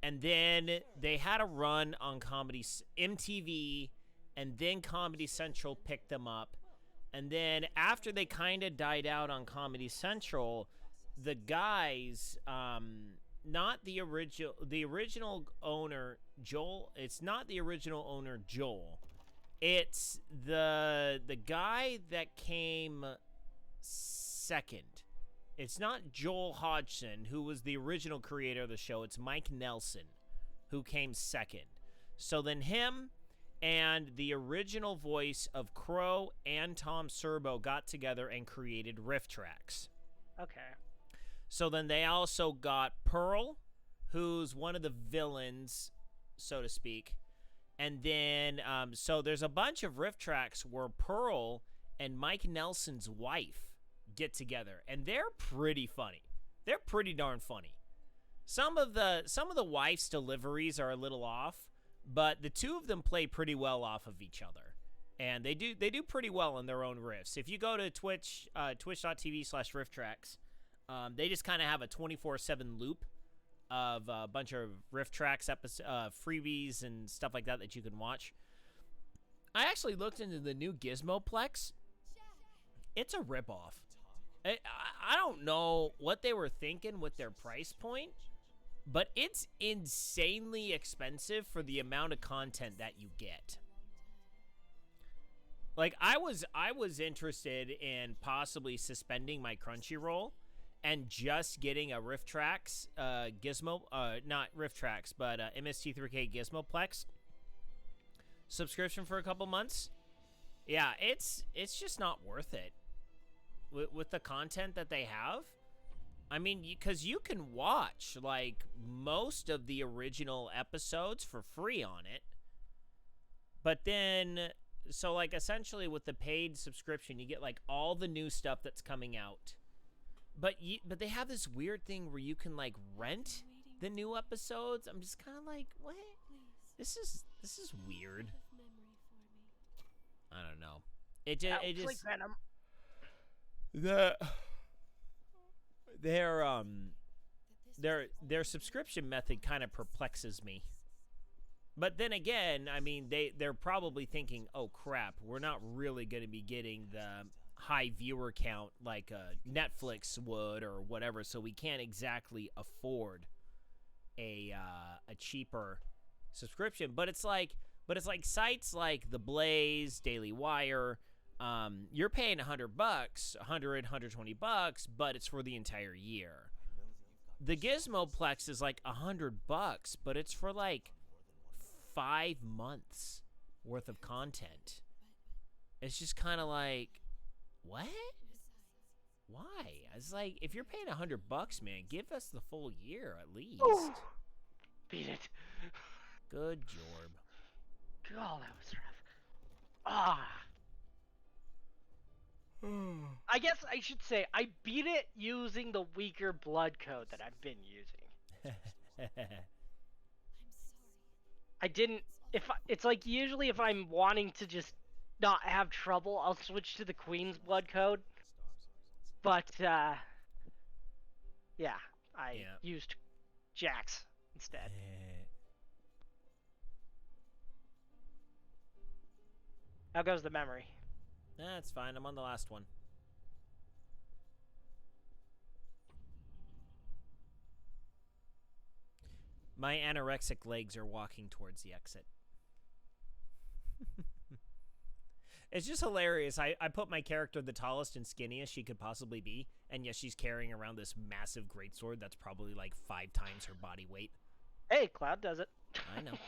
And then they had a run on MTV, and then Comedy Central picked them up. And then after they kind of died out on Comedy Central, the guys, not the original owner, Joel, it's not the original owner, Joel. It's the guy that came second. It's not Joel Hodgson, who was the original creator of the show. It's Mike Nelson. who came second. So then him and the original voice of Crow and Tom Serbo got together and created Riff Tracks. Okay. So then they also got Pearl, who's one of the villains, so to speak. And then, so there's a bunch of Riff Tracks where Pearl and Mike Nelson's wife get together, and they're pretty funny. They're pretty darn funny. Some of the wife's deliveries are a little off, but the two of them play pretty well off of each other, and they do pretty well in their own riffs. If you go to Twitch, twitch.tv/rifftracks, they just kind of have a 24/7 loop of a bunch of Riff Tracks freebies and stuff like that you can watch. I actually looked into the new Gizmoplex. It's a ripoff. I don't know what they were thinking with their price point, but it's insanely expensive for the amount of content that you get. Like, I was interested in possibly suspending my Crunchyroll and just getting a Riff Tracks Gizmo, not Riff Tracks, but MST3K Gizmoplex subscription for a couple months. Yeah, it's just not worth it with the content that they have. I mean, because you can watch like most of the original episodes for free on it, but then so like essentially with the paid subscription, you get like all the new stuff that's coming out. But they have this weird thing where you can like rent the new episodes. I'm just kind of like, what? This is weird. I don't know. It just Like Venom. Their subscription method kind of perplexes me. But then again, I mean, they're probably thinking, oh crap, we're not really going to be getting the high viewer count like Netflix would or whatever, so we can't exactly afford a cheaper subscription. But it's like sites like The Blaze, Daily Wire, you're paying $100, $120, but it's for the entire year. The Gizmoplex is like $100, but it's for like 5 months worth of content. It's just kind of like, what? Why? It's like, if you're paying $100, man, give us the full year at least. Ooh. Beat it. Good job. God, that was rough. I guess I should say I beat it using the weaker blood code that I've been using. I didn't. It's like usually if I'm wanting to just not have trouble, I'll switch to the Queen's blood code. But yeah, I used Jax instead. How goes the memory? That's fine. I'm on the last one. My anorexic legs are walking towards the exit. It's just hilarious. I put my character the tallest and skinniest she could possibly be, and yet she's carrying around this massive greatsword that's probably like 5 times her body weight. Hey, Cloud does it. I know.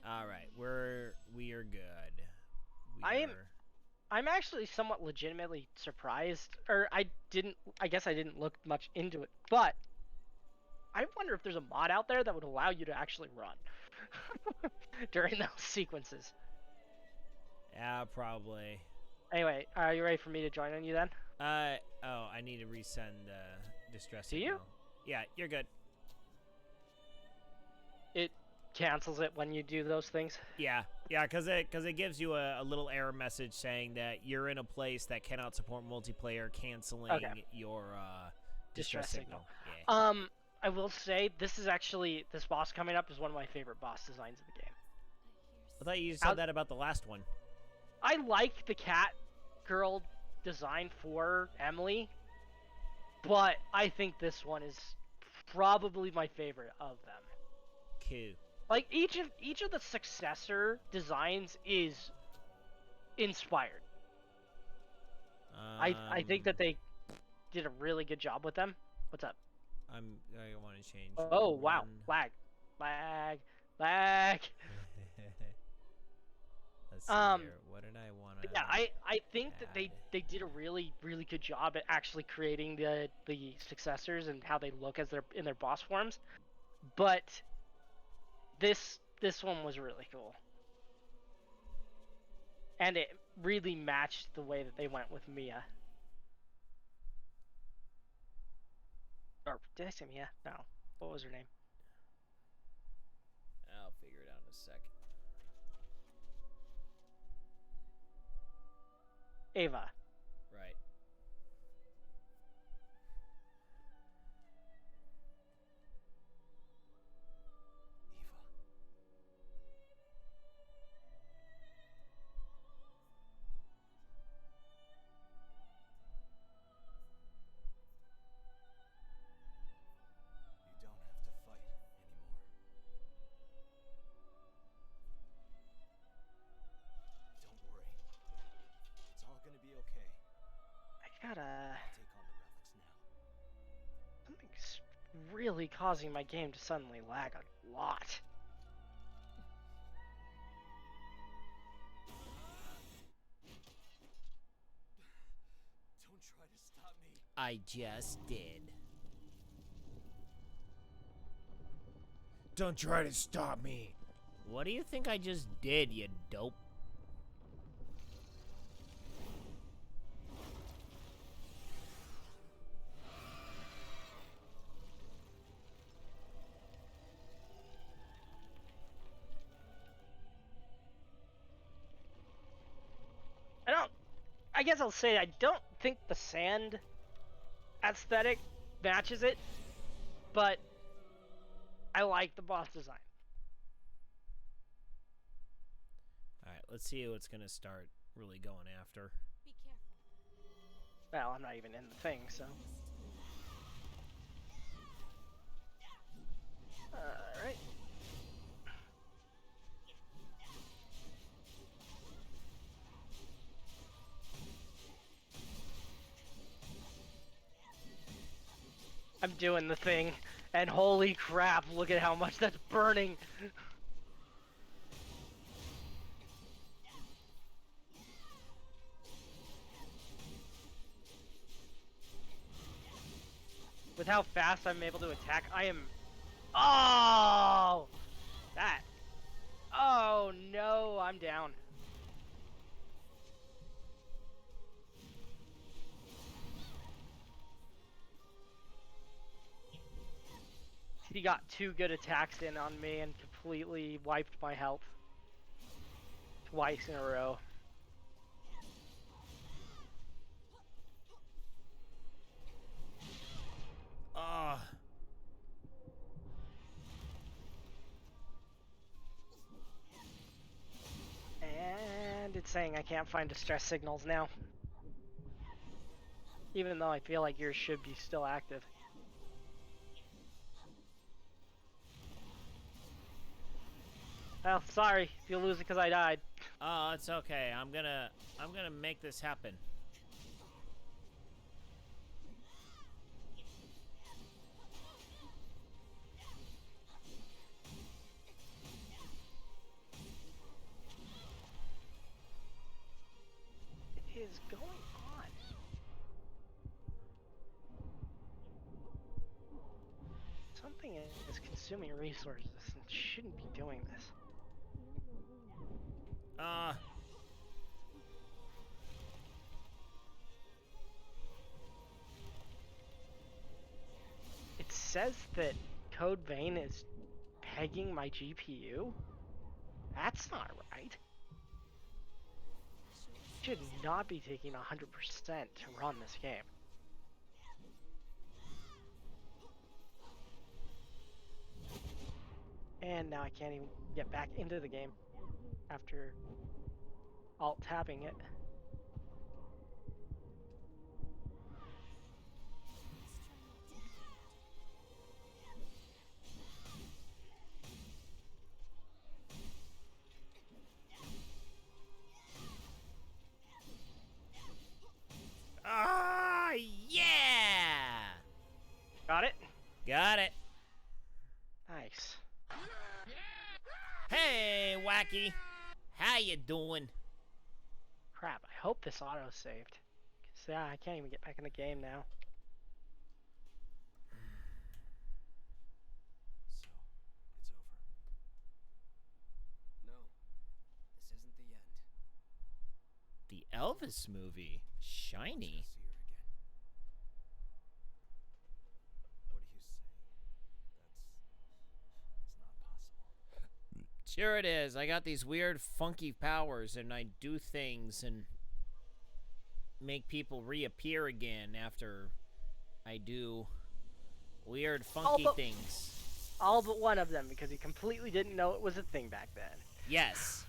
All right, we are good. I'm actually somewhat legitimately surprised, or I guess I didn't look much into it, but I wonder if there's a mod out there that would allow you to actually run during those sequences. Yeah, probably. Anyway, are you ready for me to join on you then? I need to resend distress signal. Do you? Yeah, you're good. It cancels it when you do those things? Yeah, because it gives you a little error message saying that you're in a place that cannot support multiplayer, canceling your distress signal. Yeah. I will say this boss coming up is one of my favorite boss designs of the game. I thought you said that about the last one. I like the cat girl design for Emily, but I think this one is probably my favorite of them. Cool. Like each of the successor designs is inspired. I think that they did a really good job with them. What's up? I want to change. Oh wow, one- lag, lag, lag. Let's see here. What did I want to? Yeah, I think that they did a really good job at actually creating the successors and how they look as in their boss forms, but this one was really cool, and it really matched the way that they went with Mia. Or did I say Mia? No, what was her name? I'll figure it out in a sec. Ava. Right. Eva. You don't have to fight anymore. Don't worry. It's all gonna be okay. I gotta. I'll take on the relics now. Something's really causing my game to suddenly lag a lot. Don't try to stop me. I just did. Don't try to stop me. What do you think I just did, you dope? I guess I'll say I don't think the sand aesthetic matches it, but I like the boss design. Alright, let's see what's gonna start really going after. Be careful. Well, I'm not even in the thing, so. Alright. I'm doing the thing, and holy crap, look at how much that's burning! With how fast I'm able to attack, I am... Oh! That. Oh no, I'm down. He got 2 good attacks in on me and completely wiped my health. Twice in a row. Ah. And it's saying I can't find distress signals now. Even though I feel like yours should be still active. Well, sorry if you lose it because I died. Oh, it's okay. I'm gonna make this happen. What is going on? Something is consuming resources and shouldn't be doing this. It says that Code Vein is pegging my GPU? That's not right. Should not be taking 100% to run this game. And now I can't even get back into the game after alt-tabbing it. Ah, yeah! Got it? Got it. Nice. Hey, Wacky. How you doing? Crap, I hope this auto-saved. 'Cause, yeah, I can't even get back in the game now. So, it's over. No, this isn't the end. The Elvis movie. Shiny. See her again. What do you say? It's not possible. Sure it is. I got these weird funky powers and I do things and make people reappear again after I do weird funky but- things. All but one of them, because he completely didn't know it was a thing back then. Yes.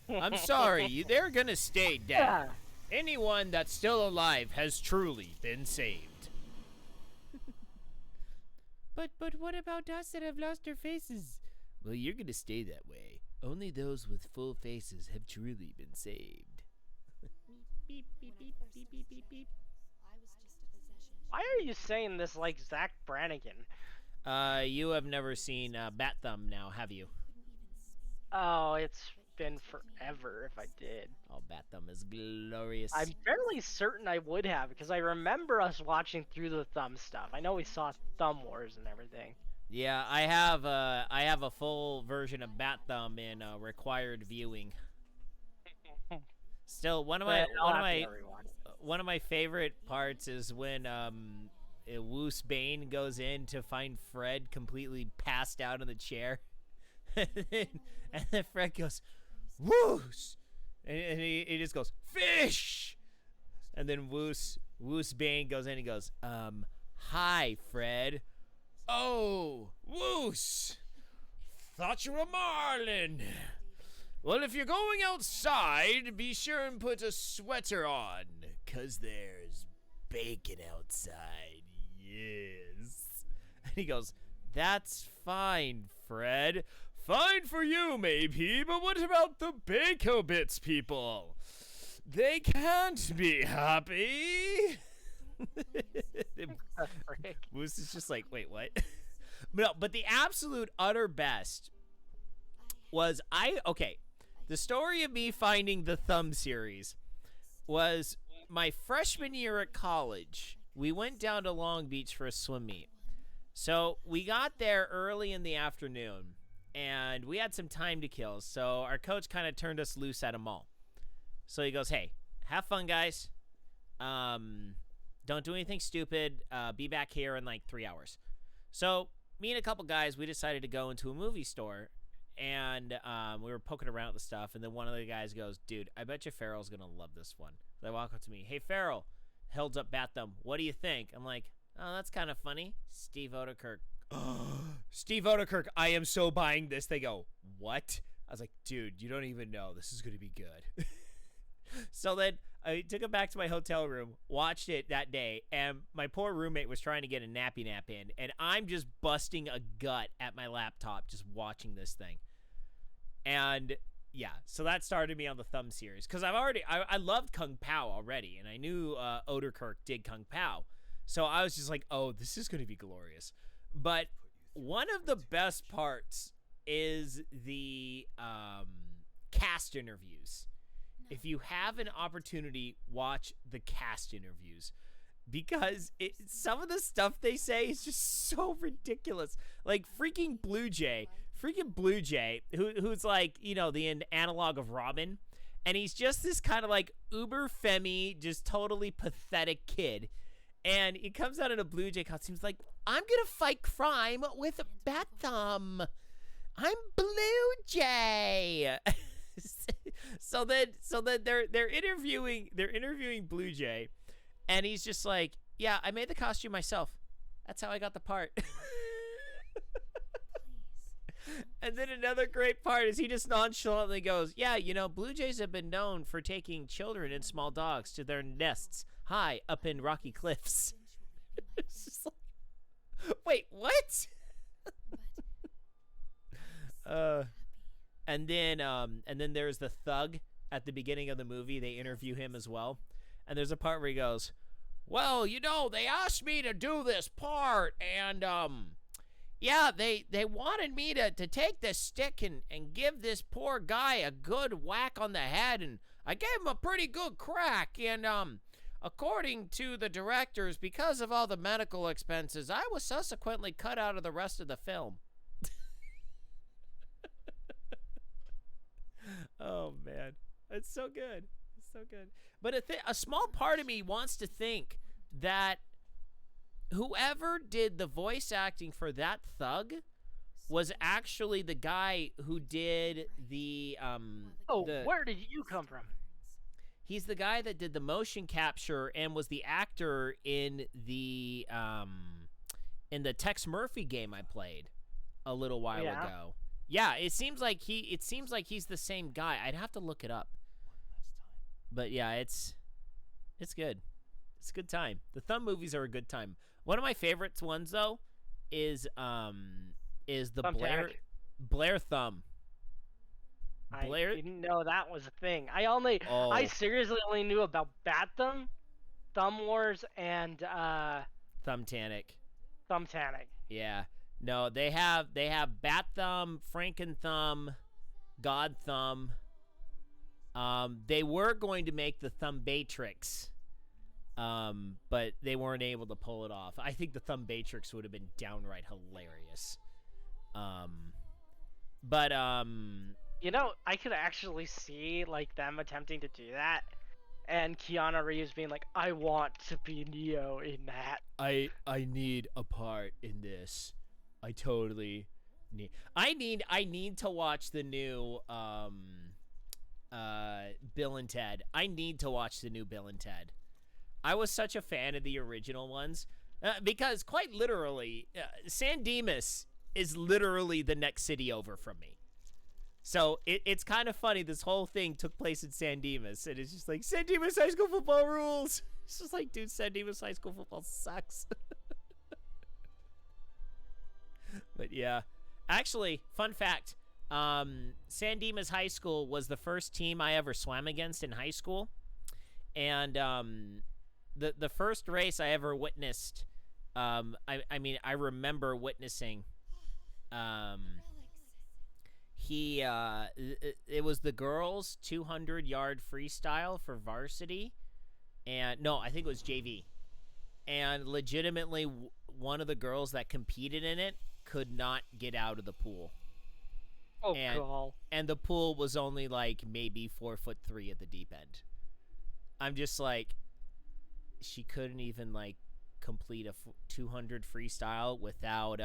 I'm sorry. They're gonna stay dead. Yeah. Anyone that's still alive has truly been saved. But what about us that have lost our faces? Well, you're gonna stay that way. Only those with full faces have truly been saved. Beep, beep, beep, beep, beep, beep, beep. I was just a possession. Why are you saying this like Zach Brannigan? You have never seen Bat Thumb now, have you? Oh, it's been forever if I did. Oh, Bat Thumb is glorious. I'm fairly certain I would have, because I remember us watching through the Thumb stuff. I know we saw Thumb Wars and everything. Yeah, I have a full version of Bat Thumb in required viewing. Still, one of my one of my favorite parts is when Woos Bane goes in to find Fred completely passed out in the chair, and then Fred goes, "Woos," and he just goes, "Fish," and then Woos Bane goes in and goes, "Hi, Fred." "Oh, Woos, thought you were a marlin. Well, if you're going outside, be sure and put a sweater on, 'cause there's bacon outside, yes." And he goes, "That's fine, Fred. Fine for you, maybe, but what about the Bacon Bits people? They can't be happy." Moose is just like, wait, what? No, but the absolute utter best was the story of me finding the Thumb series was my freshman year at college. We went down to Long Beach for a swim meet. So we got there early in the afternoon, and we had some time to kill. So our coach kind of turned us loose at a mall. So he goes, "Hey, have fun, guys. Don't do anything stupid. Be back here in like 3 hours." So me and a couple guys, we decided to go into a movie store, and we were poking around at the stuff, and then one of the guys goes, "Dude, I bet you Farrell's gonna love this one." They walk up to me, "Hey, Farrell," held up Bat Thumb, "what do you think?" I'm like, "Oh, that's kind of funny. Steve Odekirk." "Steve Odekirk, I am so buying this." They go, "What?" I was like, "Dude, you don't even know. This is gonna be good." So then I took it back to my hotel room, watched it that day, and my poor roommate was trying to get a nappy nap in, and I'm just busting a gut at my laptop just watching this thing. And yeah, so that started me on the Thumb series, because I loved Kung Pao already, and I knew Odekirk did Kung Pao, so I was just like, oh, this is going to be glorious. But one of the best parts is the cast interviews. If you have an opportunity, watch the cast interviews, because some of the stuff they say is just so ridiculous. Like freaking Blue Jay, who's like, you know, the analog of Robin, and he's just this kind of like uber femi, just totally pathetic kid, and he comes out in a Blue Jay costume. He's like, "I'm gonna fight crime with Bat Thumb. I'm Blue Jay." So then they're interviewing Blue Jay, and he's just like, "Yeah, I made the costume myself. That's how I got the part." And then another great part is he just nonchalantly goes, "Yeah, you know, Blue Jays have been known for taking children and small dogs to their nests high up in rocky cliffs." It's just like, wait, what? And then there's the thug at the beginning of the movie. They interview him as well, and there's a part where he goes, well, you know, they asked me to do this part, and yeah, they wanted me to take this stick and give this poor guy a good whack on the head, and I gave him a pretty good crack, and according to the directors, because of all the medical expenses, I was subsequently cut out of the rest of the film. Oh man, it's so good. It's so good. But a small part of me wants to think that whoever did the voice acting for that thug was actually the guy who did the Where did you come from? He's the guy that did the motion capture and was the actor in the Tex Murphy game I played a little while ago. Yeah, it seems like he's the same guy. I'd have to look it up. But yeah, it's good. It's a good time. The Thumb movies are a good time. One of my favorites ones though is the Blair Thumb. Blair? I didn't know that was a thing. I seriously only knew about Bat Thumb, Thumb Wars, and Thumbtanic. Thumbtanic. Yeah. No, they have Bat Thumb, Franken Thumb, God Thumb. They were going to make the Thumbatrix, but they weren't able to pull it off. I think the Thumbatrix would have been downright hilarious. You know, I could actually see like them attempting to do that, and Keanu Reeves being like, "I want to be Neo in that." I need a part in this. I totally need. I need to watch the new Bill and Ted. I need to watch the new Bill and Ted. I was such a fan of the original ones because quite literally, San Dimas is literally the next city over from me. So it's kind of funny. This whole thing took place in San Dimas, and it's just like, San Dimas High School football rules. It's just like, dude, San Dimas High School football sucks. But yeah, actually, fun fact, San Dimas High School was the first team I ever swam against in high school. And the first race I ever witnessed, I remember witnessing, it was the girls' 200-yard freestyle for varsity. And no, I think it was JV. And legitimately, one of the girls that competed in it could not get out of the pool. Oh, God. And the pool was only like maybe 4'3" at the deep end. I'm just like, she couldn't even like complete a 200 freestyle without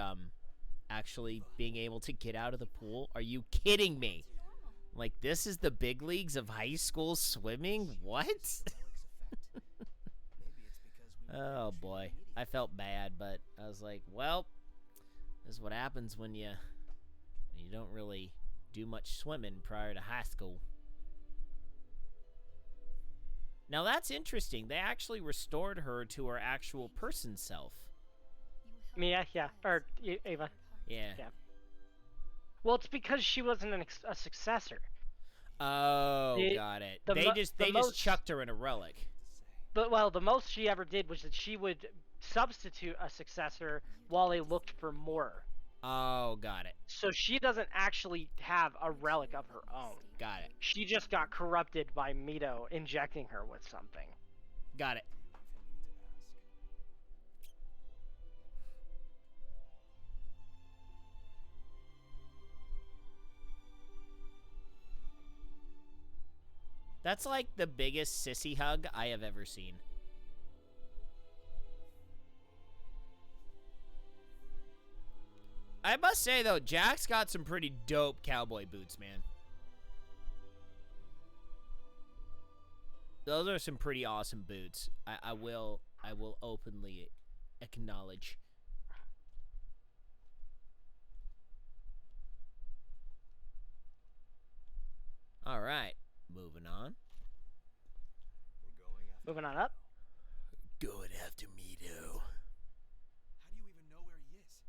actually being able to get out of the pool. Are you kidding me? Like, this is the big leagues of high school swimming? What? Oh boy, I felt bad, but I was like, well, this is what happens when you don't really do much swimming prior to high school. Now that's interesting. They actually restored her to her actual person self. Mia, yeah, or Ava. Yeah. Well, it's because she wasn't a successor. Oh, got it. They just chucked her in a relic. But the most she ever did was that she would substitute a successor while they looked for more. Oh, got it. So she doesn't actually have a relic of her own. Got it. She just got corrupted by Mito injecting her with something. Got it. That's like the biggest sissy hug I have ever seen. I must say, though, Jack's got some pretty dope cowboy boots, man. Those are some pretty awesome boots. I will openly acknowledge. All right, moving on. Moving on up. Going after Mito. How do you even know where he is?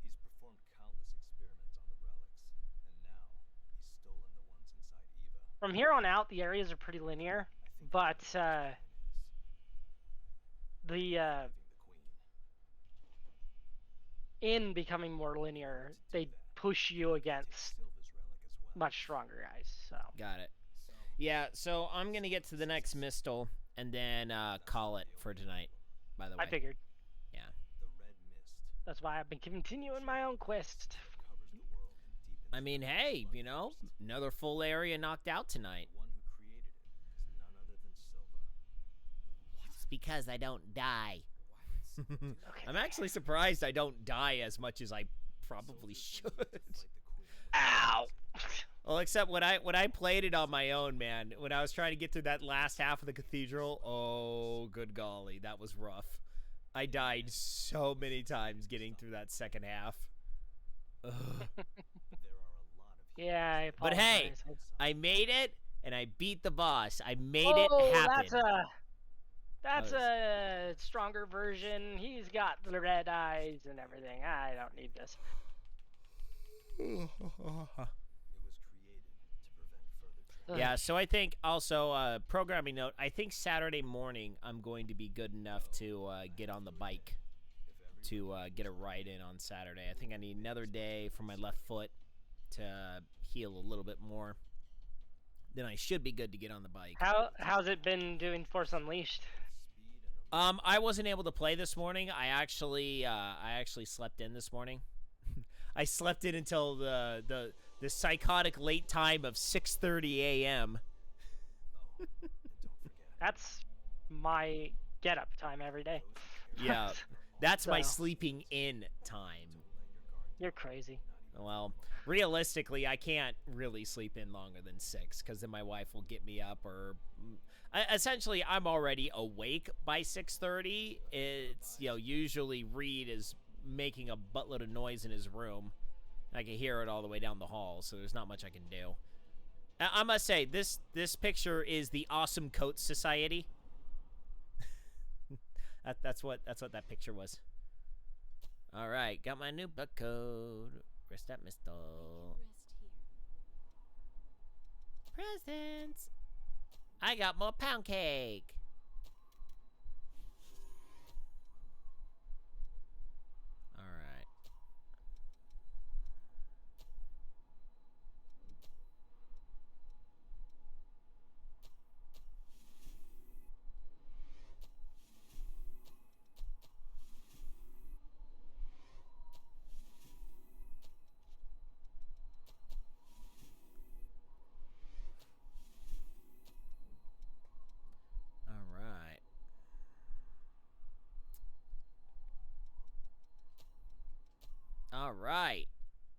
He's performed countless experiments on the relics, and now he's stolen the ones inside Eva. From here on out, the areas are pretty linear, but the in becoming more linear, they push you against much stronger guys. So Got it. Yeah, so I'm going to get to the next Mistle and then call it for tonight, by the way. I figured. Yeah. That's why I've been continuing my own quest. I mean, hey, you know, another full area knocked out tonight. It's because I don't die. I'm actually surprised I don't die as much as I probably should. Ow! Well, except when I played it on my own, man, when I was trying to get through that last half of the cathedral, oh, good golly, that was rough. I died so many times getting through that second half. Ugh. Yeah, I But hey, apologize. I made it, and I beat the boss. I made Oh, it happen. that's was- a stronger version. He's got the red eyes and everything. I don't need this. Yeah, so I think also, programming note, I think Saturday morning I'm going to be good enough to get on the bike to get a ride in on Saturday. I think I need another day for my left foot to heal a little bit more. Then I should be good to get on the bike. How's it been doing Force Unleashed? I wasn't able to play this morning. I actually slept in this morning. I slept in until the psychotic late time of 6:30 a.m. That's my get up time every day. Yeah, that's my So- sleeping in time. You're crazy. Well, realistically, I can't really sleep in longer than 6 because then my wife will get me up. Or essentially, I'm already awake by 6:30. It's usually Reed is making a buttload of noise in his room. I can hear it all the way down the hall, so there's not much I can do. I must say, this picture is the Awesome Coat Society. That's what that picture was. All right, got my new book code. Rest at Mistle. Presents. I got more pound cake. All right. All right. All right.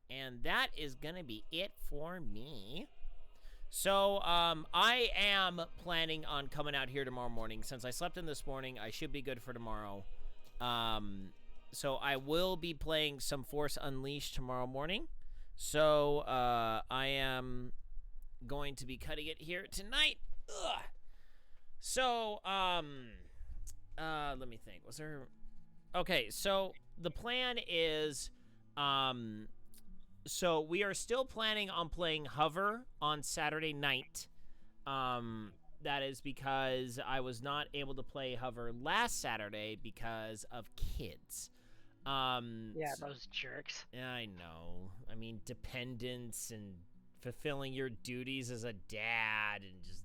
And that is going to be it for me. So, I am planning on coming out here tomorrow morning. Since I slept in this morning, I should be good for tomorrow. So I will be playing some Force Unleashed tomorrow morning. So, I am going to be cutting it here tonight. Ugh. So, let me think. Was there... Okay, so the plan is, so we are still planning on playing Hover on Saturday night. That is because I was not able to play Hover last Saturday because of kids. Yeah, those jerks. I know. I mean, dependence and fulfilling your duties as a dad and just...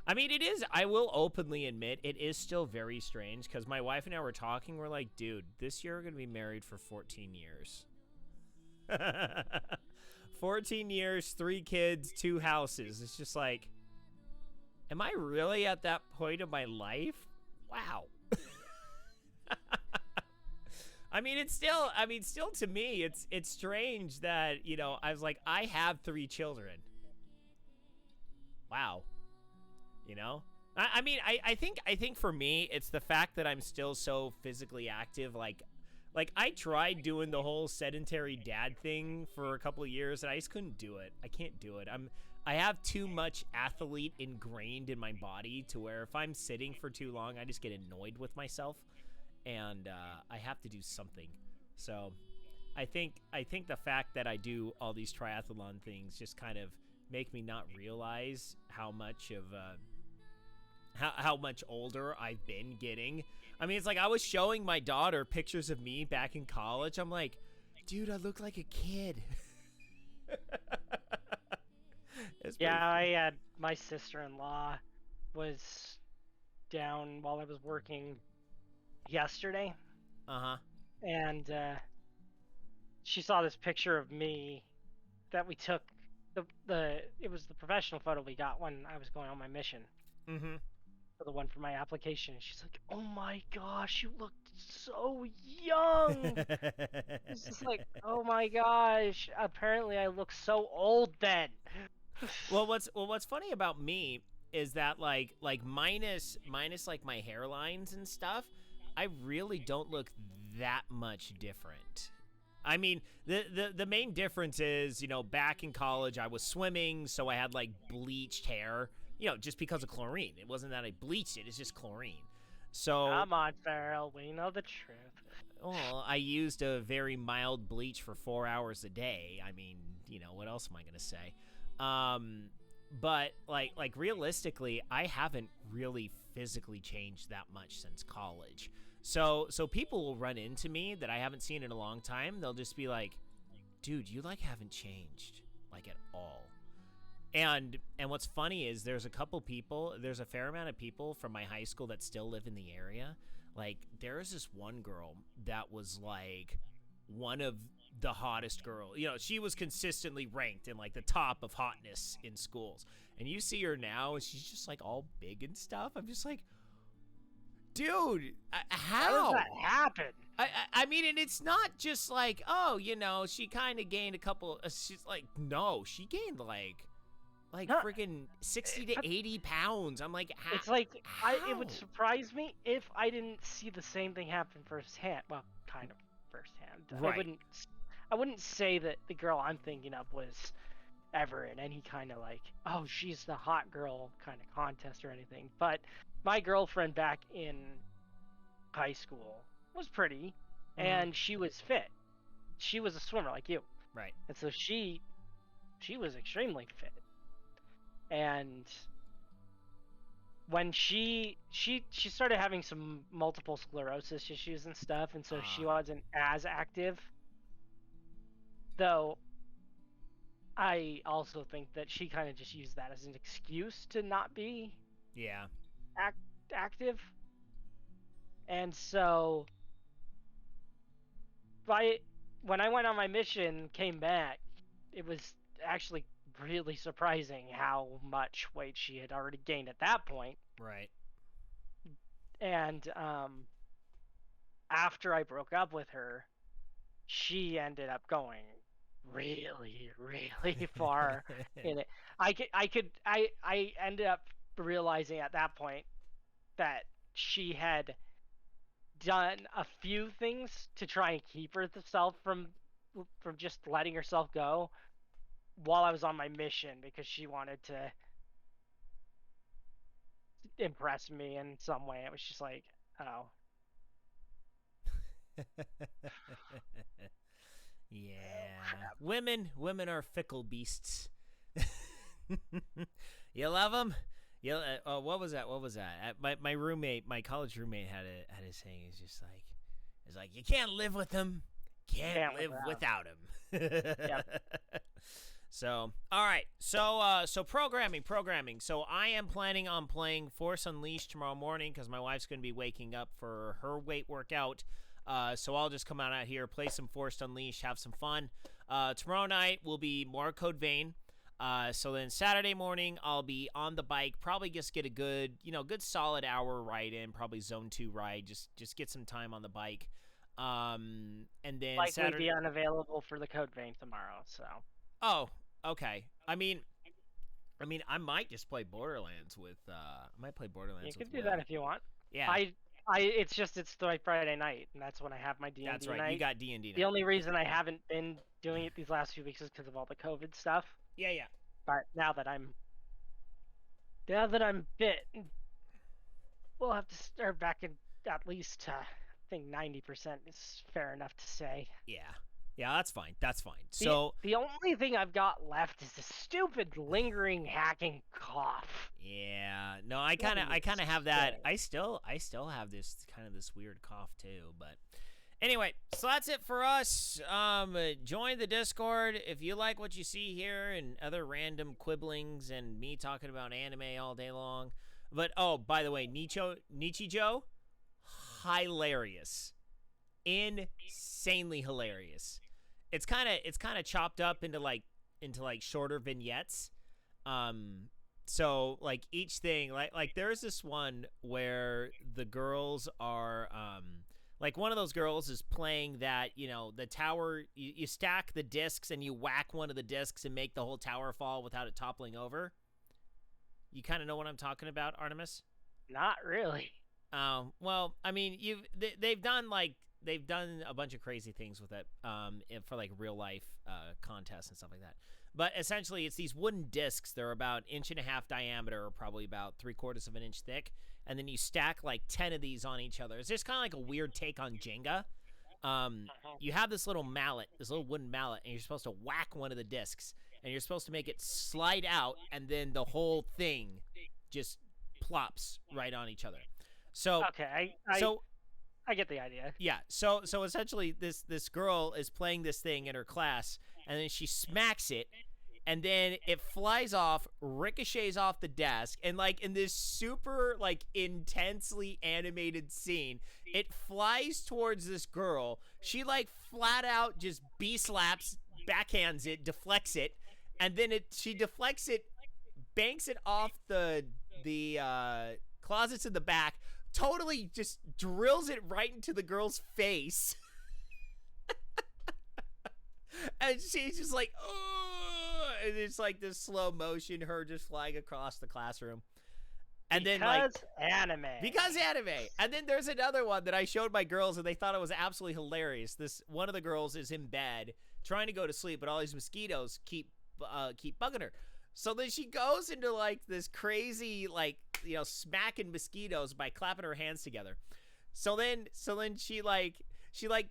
I mean, it is, I will openly admit, it is still very strange because my wife and I were talking. We're like, dude, this year we're going to be married for 14 years. 14 years, 3 kids, 2 houses. It's just like, am I really at that point of my life? Wow. I mean, it's still, still to me, it's strange that, I was like, I have 3 children. Wow. I mean, I think for me, it's the fact that I'm still so physically active. Like I tried doing the whole sedentary dad thing for a couple of years, and I just couldn't do it. I can't do it. I have too much athlete ingrained in my body to where if I'm sitting for too long, I just get annoyed with myself, and I have to do something. So I think the fact that I do all these triathlon things just kind of make me not realize how much of how much older I've been getting. I mean, it's like I was showing my daughter pictures of me back in college. I'm like, dude, I look like a kid. It's pretty Yeah, funny. I had my sister-in-law was down while I was working yesterday, Uh-huh. and she saw this picture of me that we took. It was the professional photo we got when I was going on my mission Mm-hmm. for the one for my application. She's like, "Oh my gosh, you look so young." It's just like, "Oh my gosh, apparently I look so old then." What's funny about me is that like minus like my hairlines and stuff, I really don't look that much different. I mean, the main difference is, back in college I was swimming, so I had like bleached hair, just because of chlorine. It wasn't that I bleached it, it's just chlorine. So, Come on, Farrell, we know the truth. well, I used a very mild bleach for 4 hours a day. I mean, what else am I going to say? But like realistically, I haven't really physically changed that much since college. So people will run into me that I haven't seen in a long time. They'll just be like, "Dude, you like haven't changed like at all." And what's funny is there's a fair amount of people from my high school that still live in the area. Like there is this one girl that was like one of the hottest girl. She was consistently ranked in like the top of hotness in schools. And you see her now and she's just like all big and stuff. I'm just like, dude, How how? does that happen? I mean, and it's not just like, oh, she kind of gained a couple. She's like, no, she gained like No, freaking 60 to but 80 pounds. I'm like, it's like it would how? surprise me if I didn't see the same thing happen firsthand. Well, kind of firsthand. Right. I wouldn't say that the girl I'm thinking of was ever in any kind of like, oh, she's the hot girl kind of contest or anything. But my girlfriend back in high school was pretty, Mhm. and she was fit. She was a swimmer like you, Right. and so she was extremely fit. And when she started having some multiple sclerosis issues and stuff, and so she Ah. wasn't as active. Though I also think that she kind of just used that as an excuse to not be Yeah. active. And so by when I went on my mission, came back, it was actually really surprising how much weight she had already gained at that point. Right. And after I broke up with her, she ended up going really, really far in it. I ended up realizing at that point that she had done a few things to try and keep herself from just letting herself go while I was on my mission because she wanted to impress me in some way. It was just like, oh, Yeah. Women are fickle beasts. You love them? Oh, what was that? What was that? My roommate, my college roommate had a saying. It's like you can't live with them, can't live without them. Yep. So, all right. So programming. So I am planning on playing Force Unleashed tomorrow morning because my wife's going to be waking up for her weight workout. So I'll just come out here, play some Force Unleashed, have some fun. Tomorrow night will be more Code Vein. So then Saturday morning I'll be on the bike, probably just get a good solid hour ride in, probably zone 2 ride, just get some time on the bike. And then Likely Saturday. be unavailable for the Code Vein tomorrow. So. Oh, okay. I mean, I might just play Borderlands with. I might play Borderlands. You with can do Will. that if you want. Yeah. It's the Friday night, and that's when I have my D&D That's right. night. You got D&D night. The only reason I haven't been doing it these last few weeks is because of all the COVID stuff. Yeah. But now that I'm fit, we'll have to start back in at least I think 90% is fair enough to say. Yeah. Yeah, that's fine. That's fine. The, So the only thing I've got left is the stupid lingering hacking cough. yeah, no, I What kind of is have that. that? I still have this kind of this weird cough too. But anyway, so that's it for us. Join the Discord if you like what you see here and other random quibblings and me talking about anime all day long. But oh, by the way, Nichijou, hilarious, insanely hilarious. It's kind of chopped up into like shorter vignettes. So like each thing, like there's this one where the girls are like one of those girls is playing that, you know, the tower, you stack the discs and you whack one of the discs and make the whole tower fall without it toppling over. You kind of know what I'm talking about, Artemis? Not really. Well, I mean, they've done a bunch of crazy things with it for like real life contests and stuff like that. But essentially, it's these wooden discs. They're about 1.5 inches diameter, or probably about 3/4 of an inch thick. And then you stack like 10 of these on each other. It's just kind of like a weird take on Jenga. You have this little mallet, this little wooden mallet, and you're supposed to whack one of the discs. And you're supposed to make it slide out, and then the whole thing just plops right on each other. So Okay, I get the idea. yeah, so essentially this girl is playing this thing in her class, and then she smacks it, and then it flies off, ricochets off the desk, and like in this super like intensely animated scene, it flies towards this girl. She like flat out just B-slaps, backhands it, deflects it, and then she deflects it, banks it off the closets in the back, totally just drills it right into the girl's face. And she's just like, oh, and it's like this slow motion, her just flying across the classroom. And then like anime. because anime. And then there's another one that I showed my girls and they thought it was absolutely hilarious. This one of the girls is in bed trying to go to sleep, but all these mosquitoes keep bugging her. So then she goes into like this crazy, like, you know, smacking mosquitoes by clapping her hands together. So then she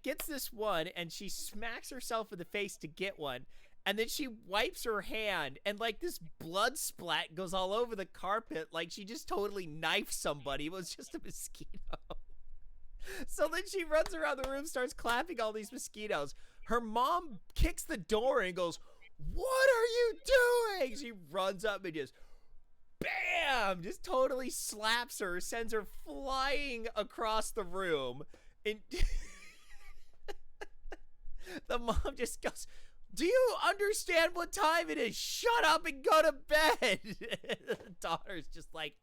gets this one and she smacks herself in the face to get one. And then she wipes her hand and like this blood splat goes all over the carpet. Like she just totally knifed somebody. It was just a mosquito. So then she runs around the room, starts clapping all these mosquitoes. Her mom kicks the door and goes, "What are you doing?" She runs up and just, bam, just totally slaps her, sends her flying across the room. And the mom just goes, "Do you understand what time it is? Shut up and go to bed." The daughter's just like,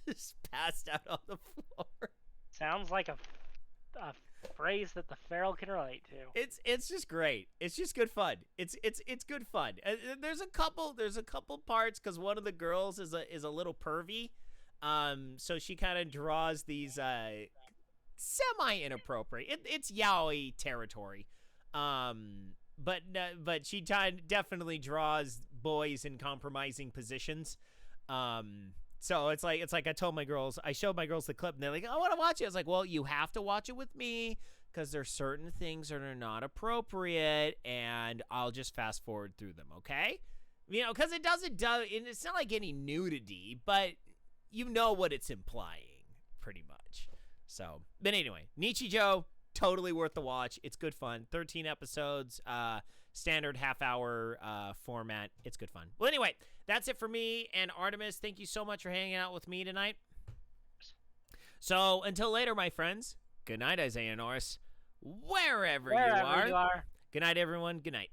just passed out on the floor. Sounds like a phrase that the feral can relate to. It's just great. It's just good fun. It's good fun. There's a couple parts because one of the girls is a little pervy, so she kind of draws these semi inappropriate. It's yaoi territory, but she definitely draws boys in compromising positions. So it's like I showed my girls the clip and they're like, "I want to watch it." I was like, "Well, you have to watch it with me because there's certain things that are not appropriate and I'll just fast forward through them, okay?" You know, because it's not like any nudity, but you know what it's implying pretty much. So, but anyway, Nichijou, totally worth the watch. It's good fun. 13 episodes, standard half-hour format. It's good fun. Well, anyway, that's it for me and Artemis. Thank you so much for hanging out with me tonight. So, until later, my friends. Good night, Isaiah Norris. Wherever you are. You are. Good night, everyone. Good night.